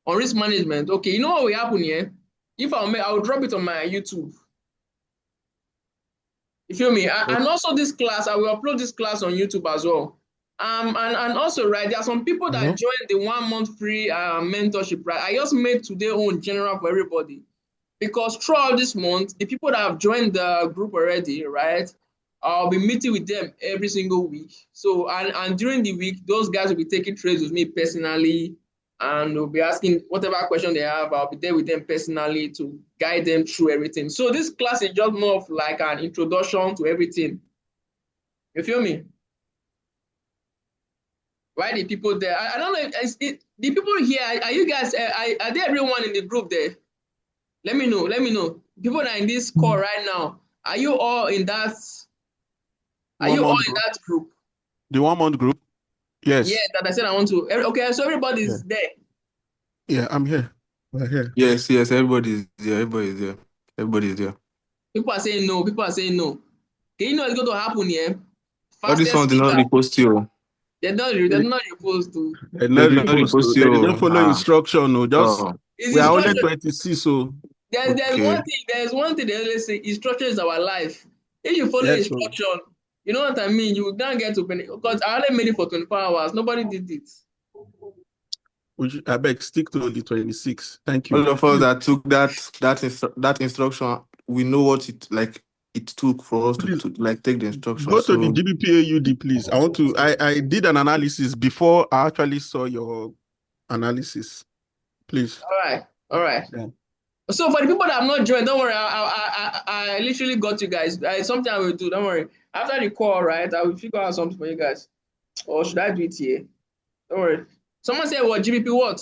On risk management, okay. You know what will happen here? If I'll drop it on my YouTube. You feel me? And also this class, I will upload this class on YouTube as well. And also, right, there are some people that joined the 1 month free mentorship, right? I just made today on general for everybody. Because throughout this month, the people that have joined the group already, right? I'll be meeting with them every single week. So, and during the week, those guys will be taking trades with me personally, and we'll be asking whatever question they have. I'll be there with them personally to guide them through everything. So this class is just more of like an introduction to everything. You feel me? Why the people there? I don't know. The people here, are you guys, are there everyone in the group there? Let me know. People that are in this call right now, are you all in that? Are you all in that group? The 1 month group? Yes. Yeah, that I said I want to. Okay, so everybody's there. Yeah, I'm here. We're here. Yes, everybody's there. Everybody's there. People are saying no. Okay, you know it's going to happen here. All this one did not repost you. They're not reposed to. They did not repost you. They didn't follow instruction. No, just we are only 26. So there's one thing they always say: instruction is our life. If you follow instruction, you know what I mean. You don't get to benefit because I only made it for 24 hours. Nobody did it. I beg, stick to the 26. Thank you. All of us that took that instruction, we know what it took for us to like take the instruction. Go to the GBPAUD, please. I did an analysis before I actually saw your analysis. Please. All right. Yeah. So for the people that have not joined, don't worry. I literally got you guys. Something I will do. Don't worry. After the call, right, I will figure out something for you guys. Or should I do it here? Don't worry. Someone said what? GBP what?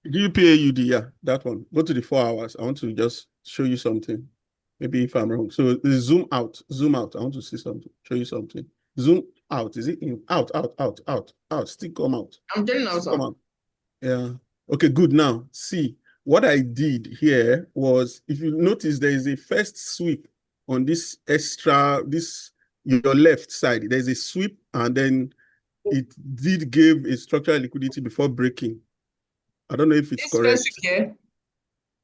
GPAUD, yeah, that one. Go to the 4 hours. I want to just show you something. Maybe if I'm wrong. So zoom out. Zoom out. I want to see something. Show you something. Zoom out. Is it in? Out, out, out, out, out. Still come out. I'm telling you now, Still come sir. out. Yeah. Okay, good. Now, see, what I did here was, if you notice, there is a first sweep on this your left side. There's a sweep, and then it did give a structural liquidity before breaking. I don't know if it's This correct. first here.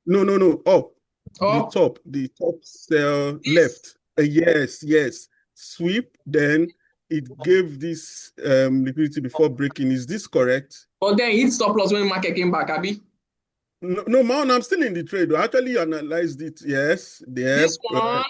No. Up. Oh. The top cell This? left. Yes. Sweep, then it gave this liquidity before breaking. Is this correct? But then it stop loss when the market came back, Abby. No, man, I'm still in the trade. I actually analyzed it. Yes. This one.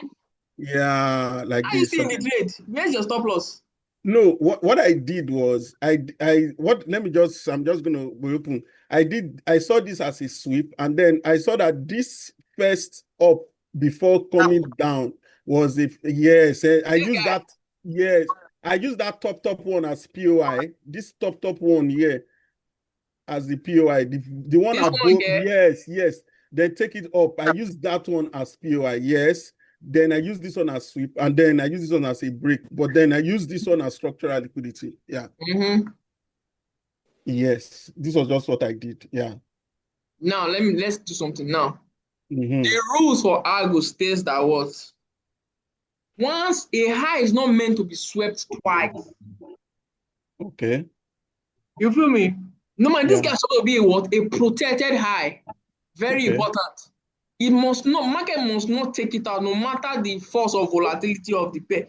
Yeah, like How you this. still in the trade? Where's your stop loss? No, what I did was I'm just gonna be open. I saw this as a sweep, and then I saw that this first up before coming down was I used that, yes, I used that top one as POI, this top one here as the POI, the one This one above, here. yes, then take it up. I use that one as POI, yes. Then I use this one as sweep, and then I use this one as a break, but then I use this one as structural liquidity. Yeah. Yes, this was just what I did. Yeah. Now let's do something now. The rules for Algo states that what? Once a high is not meant to be swept twice. Okay. You feel me? No man, this guy's supposed to be what? A protected high. Very important. It must not, market must not take it out, no matter the force or volatility of the pair.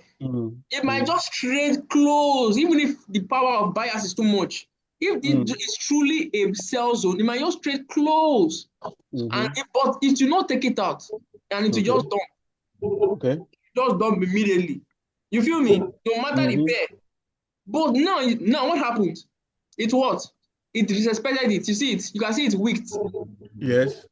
It might just trade close, even if the power of bias is too much. If it's truly a sell zone, it might just trade close. But it will not take it out, and it will just dump. Okay. Just dump immediately. You feel me? No matter the pair. But now what happened? It what? It disrespected it. You see it? You can see it wicked. Yes.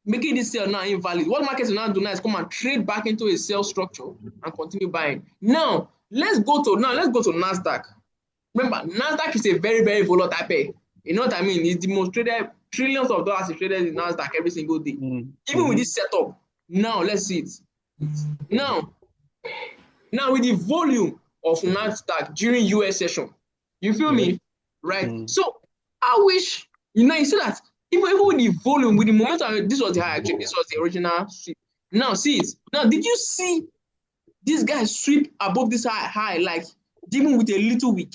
Making this sell now invalid. What markets will now do now is come and trade back into a sell structure and continue buying. Now let's go to NASDAQ. Remember, NASDAQ is a very, very volatile pair. You know what I mean? It's the most traded, trillions of dollars is traded in NASDAQ every single day. Even with this setup. Now let's see it. Now with the volume of NASDAQ during US session, you feel me? Right? So I wish, you see that even with the volume, with the momentum, this was the high actually, this was the original sweep. Now see it. Now, did you see this guy sweep above this high, like even with a little wick?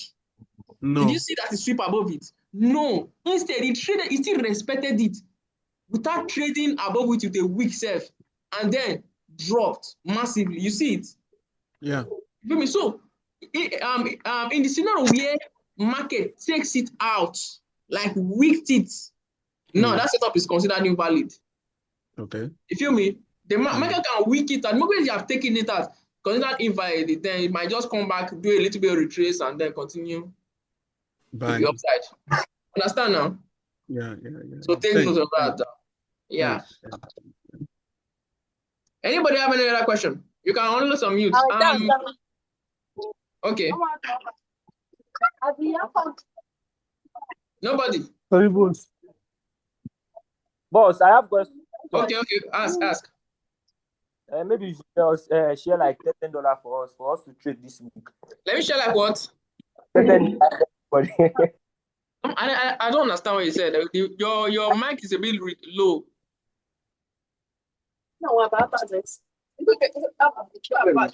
No. Did you see that he sweep above it? No. Instead, he still respected it without trading above it with a weak self, and then dropped massively. You see it? Yeah. You feel me? So in the scenario where market takes it out, like wicked it, now that setup is considered invalid. Okay. You feel me? The market can weak it out. Maybe you have taken it out, considered invalid, then it might just come back, do a little bit of retrace, and then continue to the upside. Understand now? Yeah. So take note of that. Yeah. Anybody have any other question? You can only unmute. Okay. Nobody. Sorry, boss. Boss, I have questions. Okay. Ask. Maybe you should share like $10 for us to trade this week. Let me share like what? $10. I don't understand what you said. Your mic is a bit low. No, about this. Someone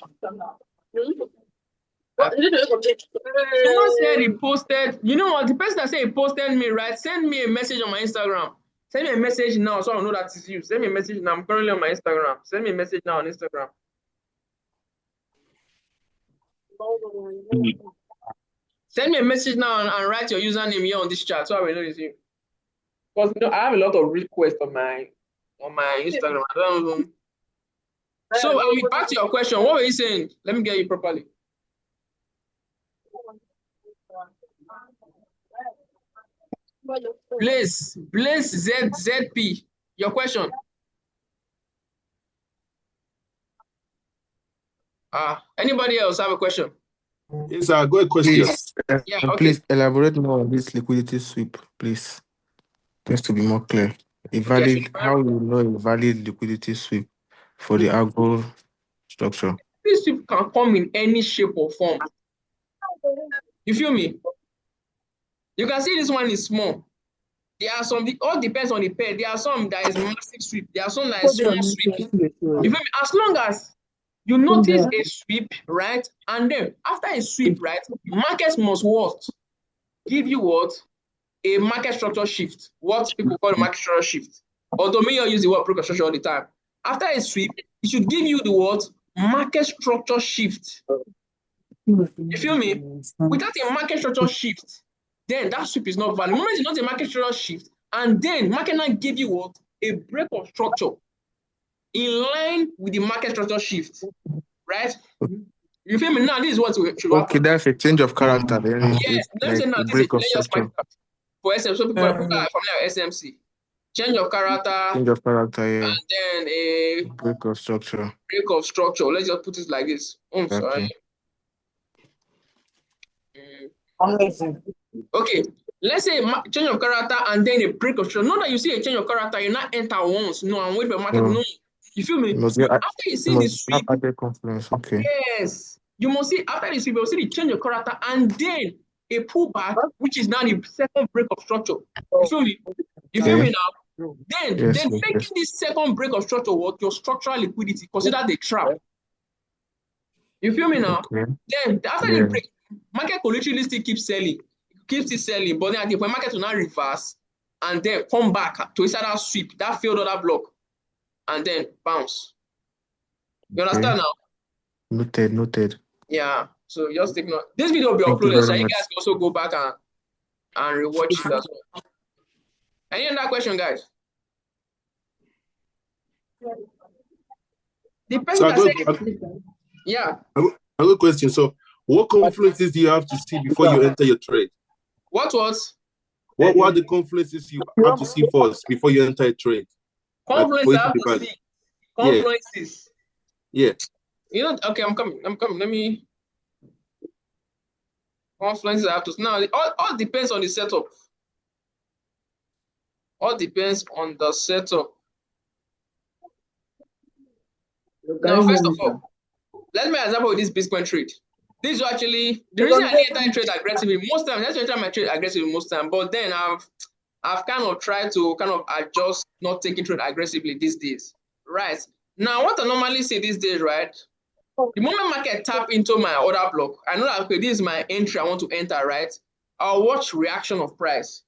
said he posted. You know what? The person that said he posted me, right? Send me a message on my Instagram. Send me a message now so I know that it's you. Send me a message now. I'm currently on my Instagram. Send me a message now on Instagram. Send me a message now and write your username here on this chat so I will know it's you. Because I have a lot of requests on my Instagram. I don't know. So I'll be back to your question. What were you saying? Let me get you properly. Blaze ZZP. Your question. Anybody else have a question? Yes, I got a question. Please, Yeah, okay. please elaborate more on this liquidity sweep, please. Just to be more clear. How you know a valid liquidity sweep for the algo structure? This sweep can come in any shape or form. You feel me? You can see this one is small. There are some, it all depends on the pair. There are some that is massive sweep. There are some that is small sweep. You feel me? As long as you notice a sweep, right? And then after a sweep, right, markets must what? Give you what? A market structure shift. What people call a market structure shift. Although me, I use the word broker structure all the time. After a sweep, it should give you the what? Market structure shift. You feel me? Without a market structure shift, then that sweep is not valid. The moment it's not a market structure shift, and then market now give you what? A break of structure in line with the market structure shift, right? You feel me? Now, this is what should happen. Okay, that's a change of character. Then Yes, let me say now, a this break is, of let's just structure. for SMC, so people are familiar with SMC. Change of character, Change of character, yeah. and then a Break of structure. break of structure. Let's just put it like this. Oh, sorry. Okay, let's say change of character and then a break of structure. Not that you see a change of character, you not enter once, no, and wait for market. No, you feel me? After you see the sweep, confluence. Okay. yes, you must see after the sweep, you see the change of character and then a pullback, which is now the second break of structure. You feel me? You feel me now? Then making this second break of structure what your structural liquidity, consider the trap. You feel me now? Okay. Then after the break, market could literally still keep selling, keeps it selling, but then at the point market will now reverse and then come back to inside that sweep, that failed order block, and then bounce. You understand now? Noted. Yeah. So just take note. This video will be uploaded, so you guys can also go back and rewatch it as well. Any other question, guys? The person that said, yeah. I have a question. So, what confluences do you have to see before you enter your trade? What was? What are the confluences you have to see first before you enter a trade? Confluences I have to see. Confluences. Yeah. You know, okay, I'm coming. Let me. Confluences I have to. Now, all depends on the setup. All depends on the setup. Now, first of all, let me example with this Bitcoin trade. This is actually the reason I enter trade aggressively. Most times, I enter my trade aggressively most time. But then I've kind of tried to kind of adjust not taking trade aggressively these days. Right. Now, what I normally say these days, right? The moment market tap into my order block, I know that okay, this is my entry I want to enter, right? I'll watch reaction of price.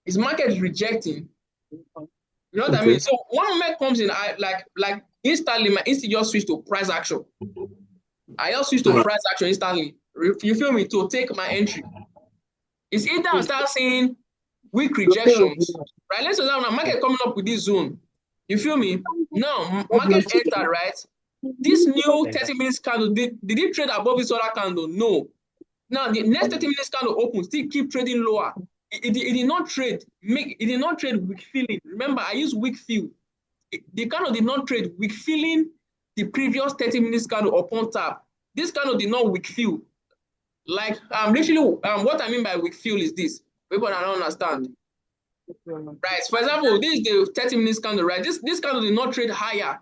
Is market rejecting? You know what I mean? So one moment comes in, I like instantly my instinct just switch to price action. I just switch to price action instantly. You feel me? To take my entry. It's either I start seeing weak rejections, right? Let's say now market coming up with this zone. You feel me? Now market enter, right? This new 30 minutes candle, did it trade above this other candle? No. Now the next 30 minutes candle opens, still keep trading lower. It did not trade. It did not trade weak filling. Remember, I use weak fill. The candle did not trade weak filling the previous 30 minutes candle upon tap. This candle did not weak fill. Like literally, what I mean by weak fill is this. People don't understand. Right. For example, this is the 30 minutes candle, right? This candle did not trade higher.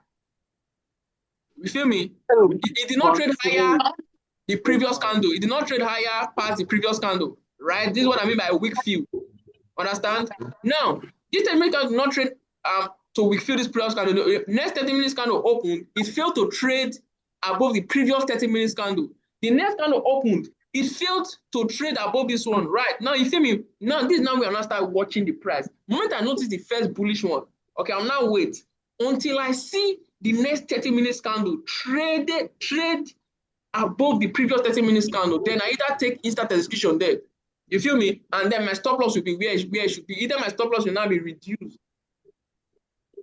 You feel me? It did not trade higher the previous candle. It did not trade higher past the previous candle, right? This is what I mean by weak fill. Understand? Now, this 30 minutes candle did not trade to weak fill this previous candle. The next 30 minutes candle opened, it failed to trade above the previous 30 minutes candle. The next candle opened, it failed to trade above this one, right? Now, you feel me? Now, we are now start watching the price. The moment I notice the first bullish one, okay, I'll now wait until I see the next 30 minutes candle trade above the previous 30 minutes candle. Then I either take instant execution there. You feel me? And then my stop loss will be where it should be. Either my stop loss will now be reduced.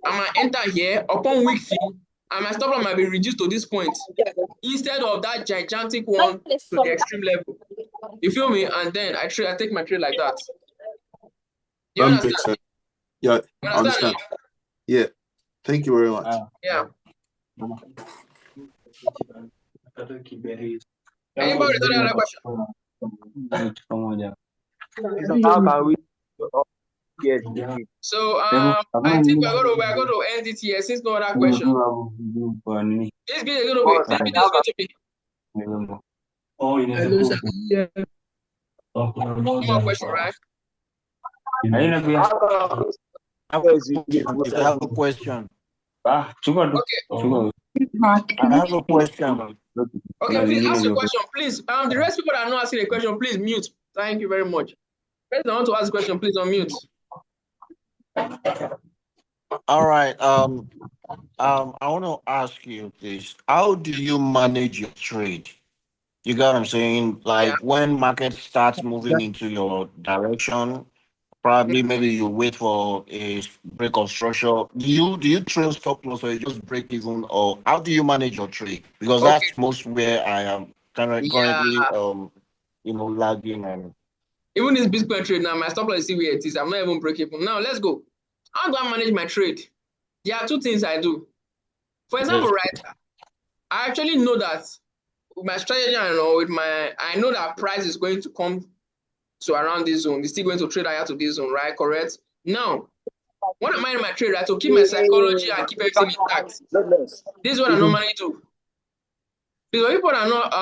I might enter here upon weak fill, and my stop loss might be reduced to this point instead of that gigantic one to the extreme level. You feel me? And then I take my trade like that. You understand? Yeah, you understand? Yeah. Thank you very much. Yeah. Anybody got another question? How can we get it? So I think we're going to end it here since no other question. This video is going to be Hello, sir. Yeah. one more question, right? I have a question. Okay. I have a question. Okay, please ask your question. Please, the rest people that are not asking a question, please mute. Thank you very much. If you want to ask a question, please unmute. All right. I want to ask you this. How do you manage your trade? You got what I'm saying? Like when market starts moving into your direction, probably maybe you wait for a break of structure. Do you trail stop loss or you just break even, or how do you manage your trade? Because Okay. that's most where I am currently lagging and Even this Bitcoin trade now, my stop loss is still where it is. I'm not even breaking even. Now let's go. How do I manage my trade? There are two things I do. For example, right, I actually know that with my strategy and I know that price is going to come to around this zone. It's still going to trade higher to this zone, right? Correct. Now, when I'm managing my trade, right, to keep my psychology and keep everything intact, this is what I normally do. Because people are not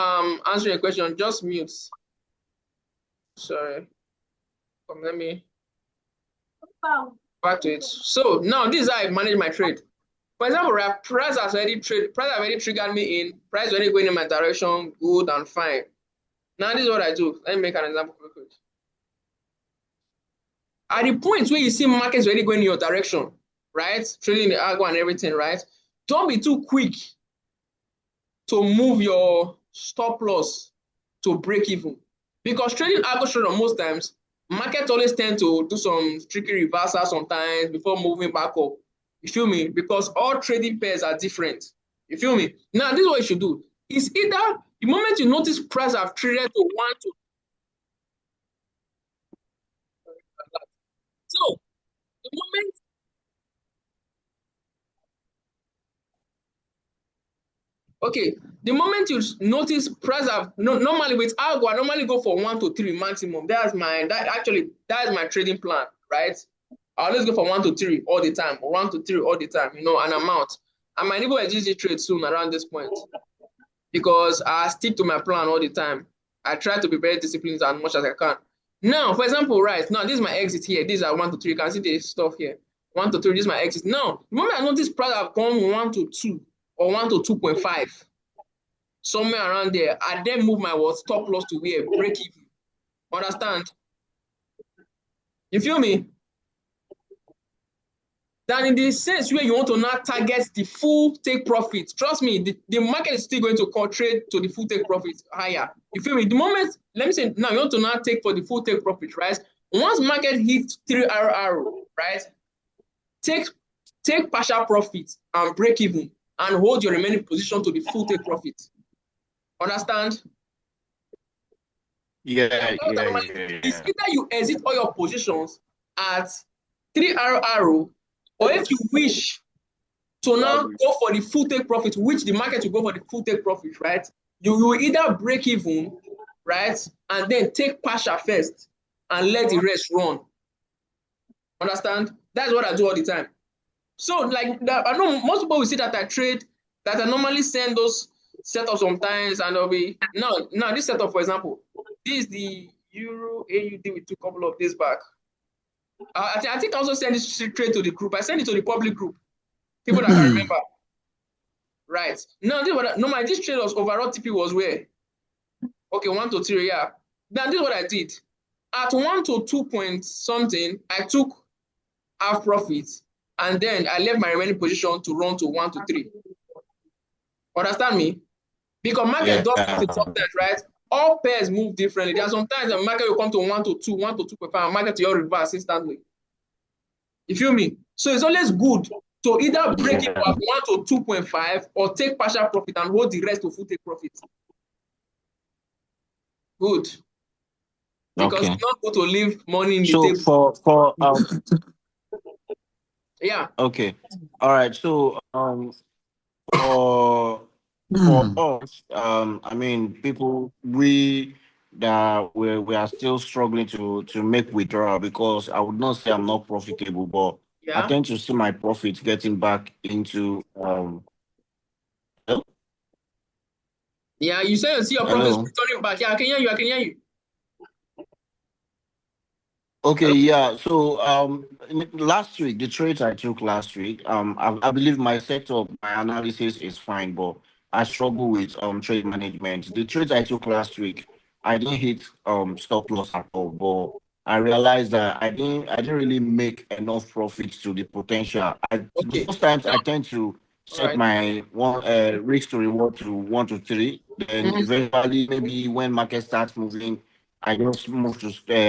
answering a question, just mute. Sorry. Let me back to it. So now this is how I manage my trade. For example, right, price has already triggered me in. Price already going in my direction, good and fine. Now this is what I do. Let me make an example real quick. At the point where you see markets already going in your direction, right? Trading the algo and everything, right? Don't be too quick to move your stop loss to break even. Because trading algo trade most times, markets always tend to do some tricky reversal sometimes before moving back up. You feel me? Because all trading pairs are different. You feel me? Now, this is what you should do. It's either the moment you notice price have traded to 1 to. So, the moment. Okay, the moment you notice price have normally with algo, I normally go for 1 to 3 maximum. That is my trading plan, right? I always go for 1 to 3 all the time, or 1 to 3 all the time, an amount. I might even exit the trade soon around this point because I stick to my plan all the time. I try to be very disciplined as much as I can. Now, for example, right now, this is my exit here. These are 1 to 3. You can see the stuff here. 1 to 3, this is my exit. Now, the moment I notice price have gone 1 to 2 or 1 to 2.5, somewhere around there, I then move my stop loss to where break even. Understand? You feel me? Then in the sense where you want to now target the full take profit, trust me, the market is still going to trade to the full take profit higher. You feel me? The moment, let me say, now you want to now take for the full take profit, right? Once market hits 3 arrow, right? Take partial profit and break even and hold your remaining position to the full take profit. Understand? Yeah. It's either you exit all your positions at 3 arrow, or if you wish to now go for the full take profit, which the market will go for the full take profit, right? You will either break even, right, and then take partial first and let the rest run. Understand? That's what I do all the time. So, like that, I know most people will see that I trade, that I normally send those setups sometimes, and there'll be now this setup, for example, this is the Euro AUD we took a couple of days back. I think I also sent this trade to the group. I sent it to the public group. People that can remember. Right. Now, this trade was overall TP was where? Okay, 1 to 3, yeah. Now, this is what I did. At 1 to 2 point something, I took half profits, and then I left my remaining position to run to 1 to 3. Understand me? Because market does it sometimes, right? All pairs move differently. There are sometimes the market will come to 1 to 2, 1 to 2.5, and market will reverse instantly. You feel me? So it's always good to either break it at 1 to 2.5 or take partial profit and hold the rest to full take profit. Good. Because it's not good to leave money in the table. For yeah. Okay. All right. So for For us, I mean, people we that we are still struggling to make withdrawal because I would not say I'm not profitable, but I Yeah. tend to see my profits getting back into hello? Yeah, you say you see your profits Hello. returning back. Yeah, I can hear you. I can hear you. Okay, Hello? yeah. So last week, the trades I took last week, I believe my setup, my analysis is fine, but I struggle with trade management. The trades I took last week, I didn't hit stop loss at all, but I realized that I didn't really make enough profits to the potential. Okay. Most times No. I tend to All set right. my one risk to reward to 1 to 3. Then Mhm. eventually, maybe when market starts moving, I just move to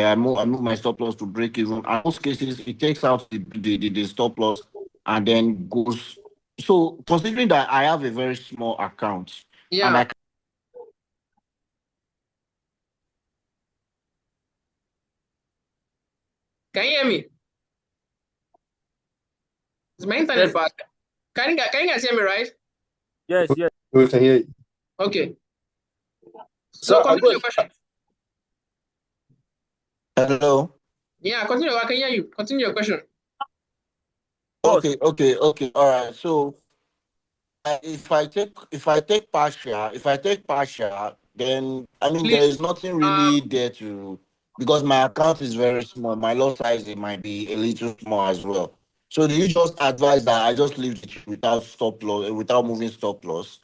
I move my stop loss to break even. In most cases, it takes out the stop loss and then goes. So considering that I have a very small account and Yeah. I Can you hear me? Is my internet Yes, back? Can you guys hear me, right? yes, yes. We can hear you. Okay. So So I continue go. your question. hello. Yeah, continue. I can hear you. Continue your question. Boss, Okay. All right. So if I take partial, then I mean there Please. is nothing Um. really there to because my account is very small. My lot size it might be a little small as well. So do you just advise that I just leave the trade without stop loss, without moving stop loss?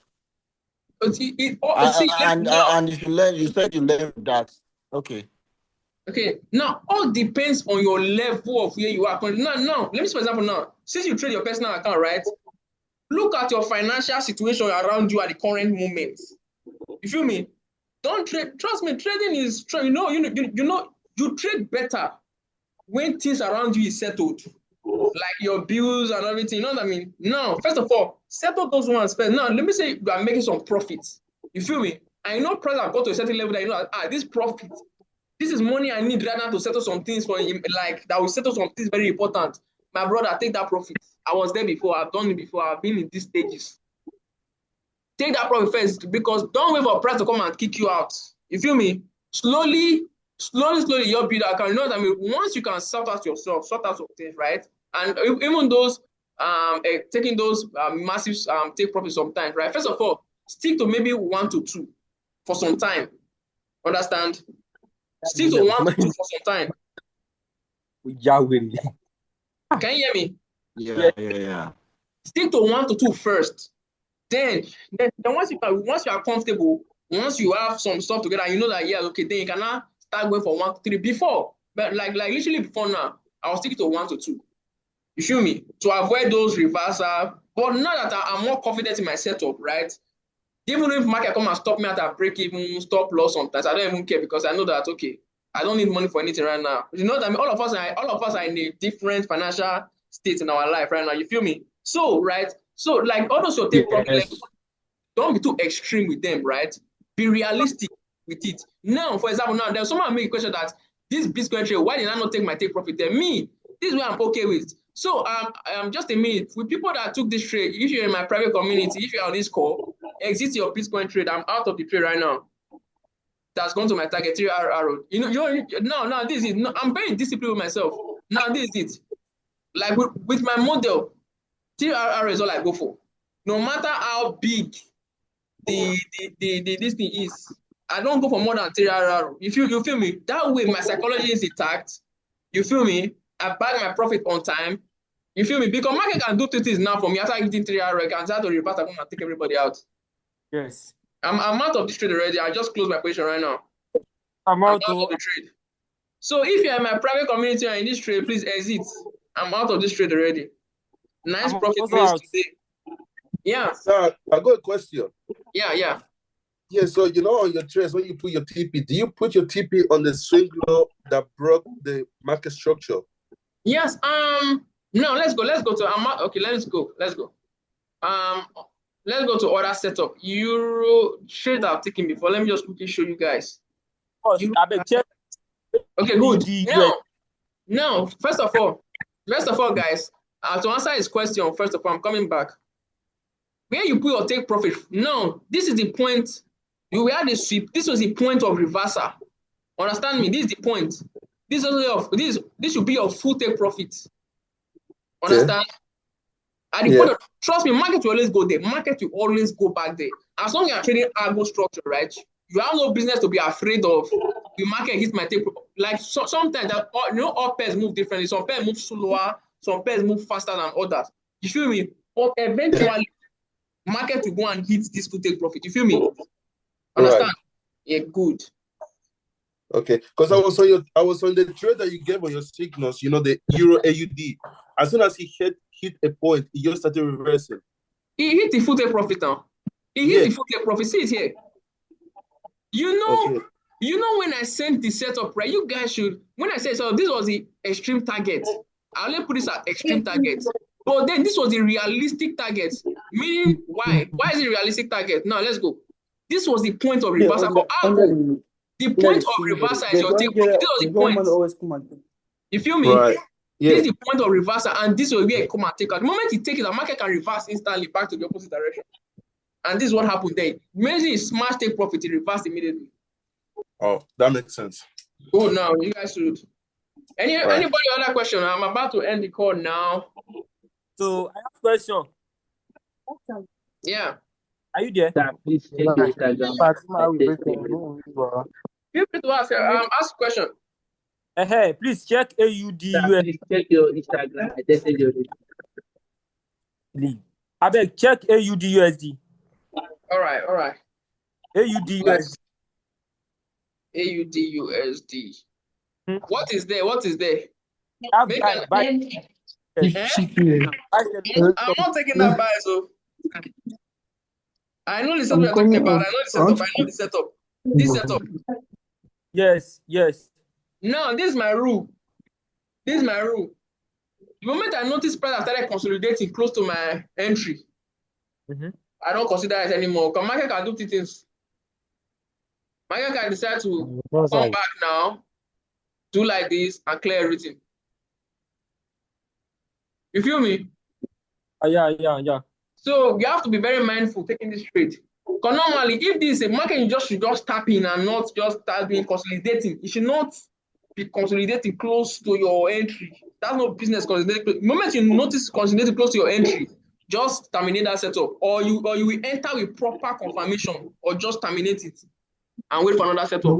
See, now. And if you learn, you said you learned that. Okay. Okay. Now, all depends on your level of where you are. Now, let me say, for example, now, since you trade your personal account, right? Look at your financial situation around you at the current moment. You feel me? Don't trade. Trust me, trading is, you trade better when things around you is settled, like your bills and everything. You know what I mean? Now, first of all, settle those ones first. Now, let me say you are making some profits. You feel me? I know price have got to a certain level that you know this profit, this is money I need right now to settle some things for him, like that will settle some things very important. My brother, take that profit. I was there before. I've done it before. I've been in these stages. Take that profit first because don't wait for price to come and kick you out. You feel me? Slowly, your build account. You know what I mean? Once you can sort out yourself, sort out some things, right? And even those taking those massive take profit sometimes, right? First of all, stick to maybe 1 to 2 for some time. Understand? Stick to 1 to 2 for some time. Yahweh. Can you hear me? Yeah, Yeah. Stick to 1 to 2 first. Then once you are comfortable, once you have some stuff together, you know that yeah, okay, then you can now start going for 1 to 3 before. But like literally before now, I was sticking to 1 to 2. You feel me? To avoid those reversal. But now that I'm more confident in my setup, right? Even if market come and stop me at a break even, stop loss sometimes, I don't even care because I know that okay, I don't need money for anything right now. You know what I mean? All of us are in a different financial state in our life right now. You feel me? So, right? So, like all those your take profit level, yes. don't be too extreme with them, right? Be realistic with it. Now, for example, now there's someone make a question that this Bitcoin trade, why did I not take my take profit there? Me, this is where I'm okay with. So just a minute. With people that took this trade, if you're in my private community, if you're on this call, exit your Bitcoin trade. I'm out of the trade right now. That's gone to my target 3 arrow. Now this is it. No, I'm very disciplined with myself. Now this is it. Like with my model, 3 arrow is all I go for. No matter how big this thing is. I don't go for more than 3 RR. You feel me? That way my psychology is intact. You feel me? I bag my profit on time. You feel me? Because market can do 2 things now for me after hitting 3 RR. I can start to reverse and take everybody out. Yes. I'm out of this trade already. I just closed my position right now. I'm I'm out out of to the trade. So if you're in my private community and in this trade, please exit. I'm out of this trade already. Nice I'm profit also made out. today. Yeah, Sir, I got a question. yeah. Yeah, so on your trades, when you put your TP, do you put your TP on the swing low that broke the market structure? Yes. No, let's go. Okay, let's go. Um, let's go to other setup. Euro trade I've taken before. Let me just quickly show you guys. Boss, Euro, I beg check okay, good. BD US. Now, first of all, guys, to answer his question, first of all, I'm coming back. where you put your take profit. No, this is the point. You had a sweep. This was the point of reversal. Understand me? This is the point. This should be your full take profit. Understand? At the point of, trust me, market will always go there. Market will always go back there. As long as you're trading algo structure, right? You have no business to be afraid of the market hits my take. Like sometimes that all pairs move differently. Some pairs move slower, some pairs move faster than others. You feel me? But eventually, market will go and hit this full take profit. You feel me? Understand? Right. Yeah, good. Okay, because I was on the trade that you gave on your signals, the Euro AUD. As soon as he hit a point, he just started reversing. He hit the full take profit now. He hit the full take profit. See it here. You know when I sent the setup, right? You guys should, when I said so, this was the extreme target. I'll let put this at extreme target. But then this was the realistic target. Meaning why? Why is it realistic target? Now let's go. This was the point of reversal for Algo. The point of reversal is your take profit. This was the point. You feel me? Right. Yeah. This is the point of reversal, and this will be a come and take out. The moment you take it, the market can reverse instantly back to the opposite direction. And this is what happened there. Imagine you smash take profit, it reversed immediately. Oh, that makes sense. Good now, you guys should. Anybody other question? I'm about to end the call now. So I have a question. Yeah. Are you there? Please check your Instagram. Feel free to ask a question. Hey, please check AUD. Please check your Instagram. I tested your Leave. I beg, check AUD USD. All right. AUD USD. AUD USD. What is there? I'm not taking that buy, so I know the setup you're talking about. I know the setup. This setup. Yes. No, this is my rule. The moment I notice price I started consolidating close to my entry, I don't consider it anymore. Because market can do two things. Market can decide to come back now, do like this, and clear everything. You feel me? Yeah. So you have to be very mindful taking this trade. Because normally, if this is a market, you should just tap in and not just start being consolidating. You should not be consolidating close to your entry. That's no business consolidating. The moment you notice consolidating close to your entry, just terminate that setup, or you will enter with proper confirmation, or just terminate it and wait for another setup.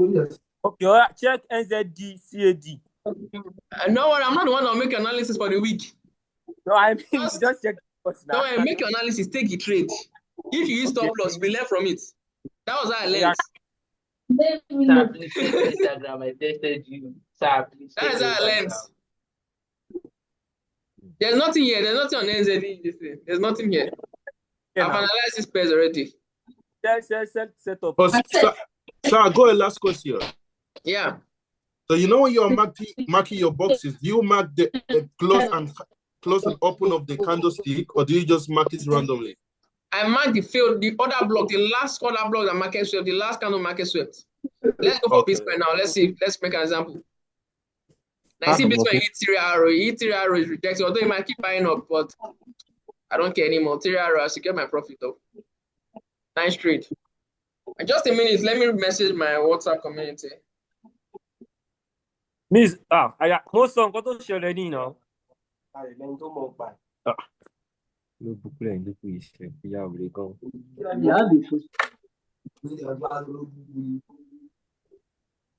Okay, check NZD CAD. No, I'm not the one that will make analysis for the week. No, I mean just check. No, make your analysis, take a trade. If you use stop loss, we learn from it. That was how I learned. Sir, please check your Instagram. I tested you. Sir, please check That's how I learned. There's nothing here. There's nothing on NZD. There's nothing here. I've analyzed this pairs already. Set up. So I got a last question. Yeah. So when you're marking your boxes, do you mark the close and open of the candlestick, or do you just mark it randomly? I mark the other block, the last other block that market swept, the last candle market swept. Let's go for Bitcoin now. Let's make an example. Now, see Bitcoin hit 3 arrow. Hit 3 arrow is rejected, although it might keep buying up, but I don't care anymore. 3 arrow, I secure my profit though. Nice trade. In just a minute, let me message my WhatsApp community. Miss, I got no song. What don't share any now?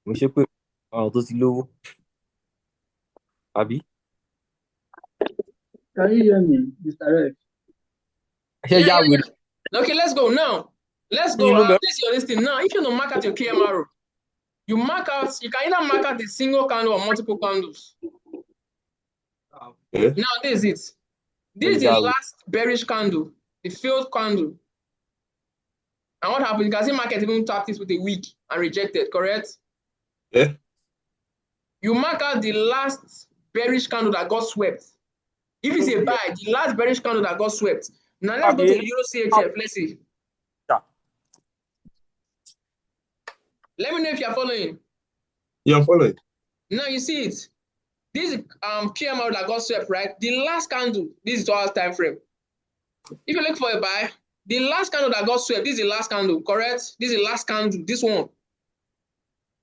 Mo ṣe pé àwọn tó ti lówó. Àbí? Can you hear me, Mr. Rex? Yeah. Okay, let's go now. Let's go. This is your listing now. If you don't mark out your KMRO, you can either mark out a single candle or multiple candles. Yeah. Now this is it. This is the last bearish candle, the failed candle. And what happened? You can see market even tapped this with a wick and rejected, correct? Yeah. You mark out the last bearish candle that got swept. If it's a buy, the last bearish candle that got swept. Now let's go to the Euro CHF. Let's see. Let me know if you're following. Yeah, I'm following. Now you see it. This is PMR that got swept, right? The last candle, this is 2 hours time frame. If you look for a buy, The last candle that got swept, this is the last candle, correct? This is the last candle, this one.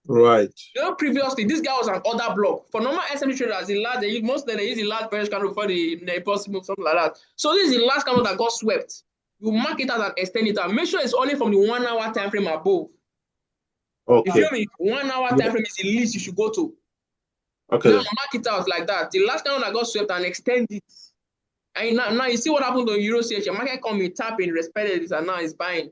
Right. You know, previously, this guy was an order block. For normal SME traders, they use the last bearish candle before the possible, something like that. So this is the last candle that got swept. You mark it out and extend it out. Make sure it's only from the 1 hour time frame above. Okay. You feel me? 1 hour time frame is the least you should go to. Okay. Now mark it out like that. The last candle that got swept and extend it. And now you see what happened to Euro CH. Market come in, tapping, respected it, and now it's buying.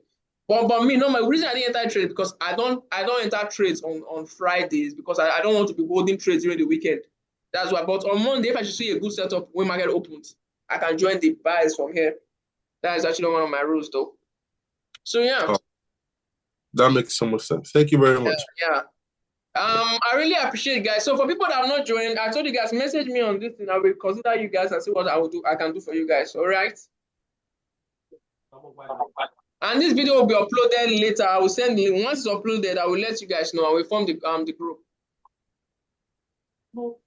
But me, no, my reason I didn't enter trade because I don't enter trades on Fridays because I don't want to be holding trades during the weekend. That's why. But on Monday, if I should see a good setup when market opens, I can join the buys from here. That is actually one of my rules, though. So yeah. Oh, that makes so much sense. Thank you very much. Yeah. I really appreciate it, guys. So for people that have not joined, I told you guys, message me on this thing. I will consider you guys and see what I can do for you guys. All right. And this video will be uploaded later. I will send the link. Once it's uploaded, I will let you guys know. I will form the group.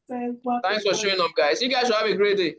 Thanks for showing up, guys. You guys should have a great day.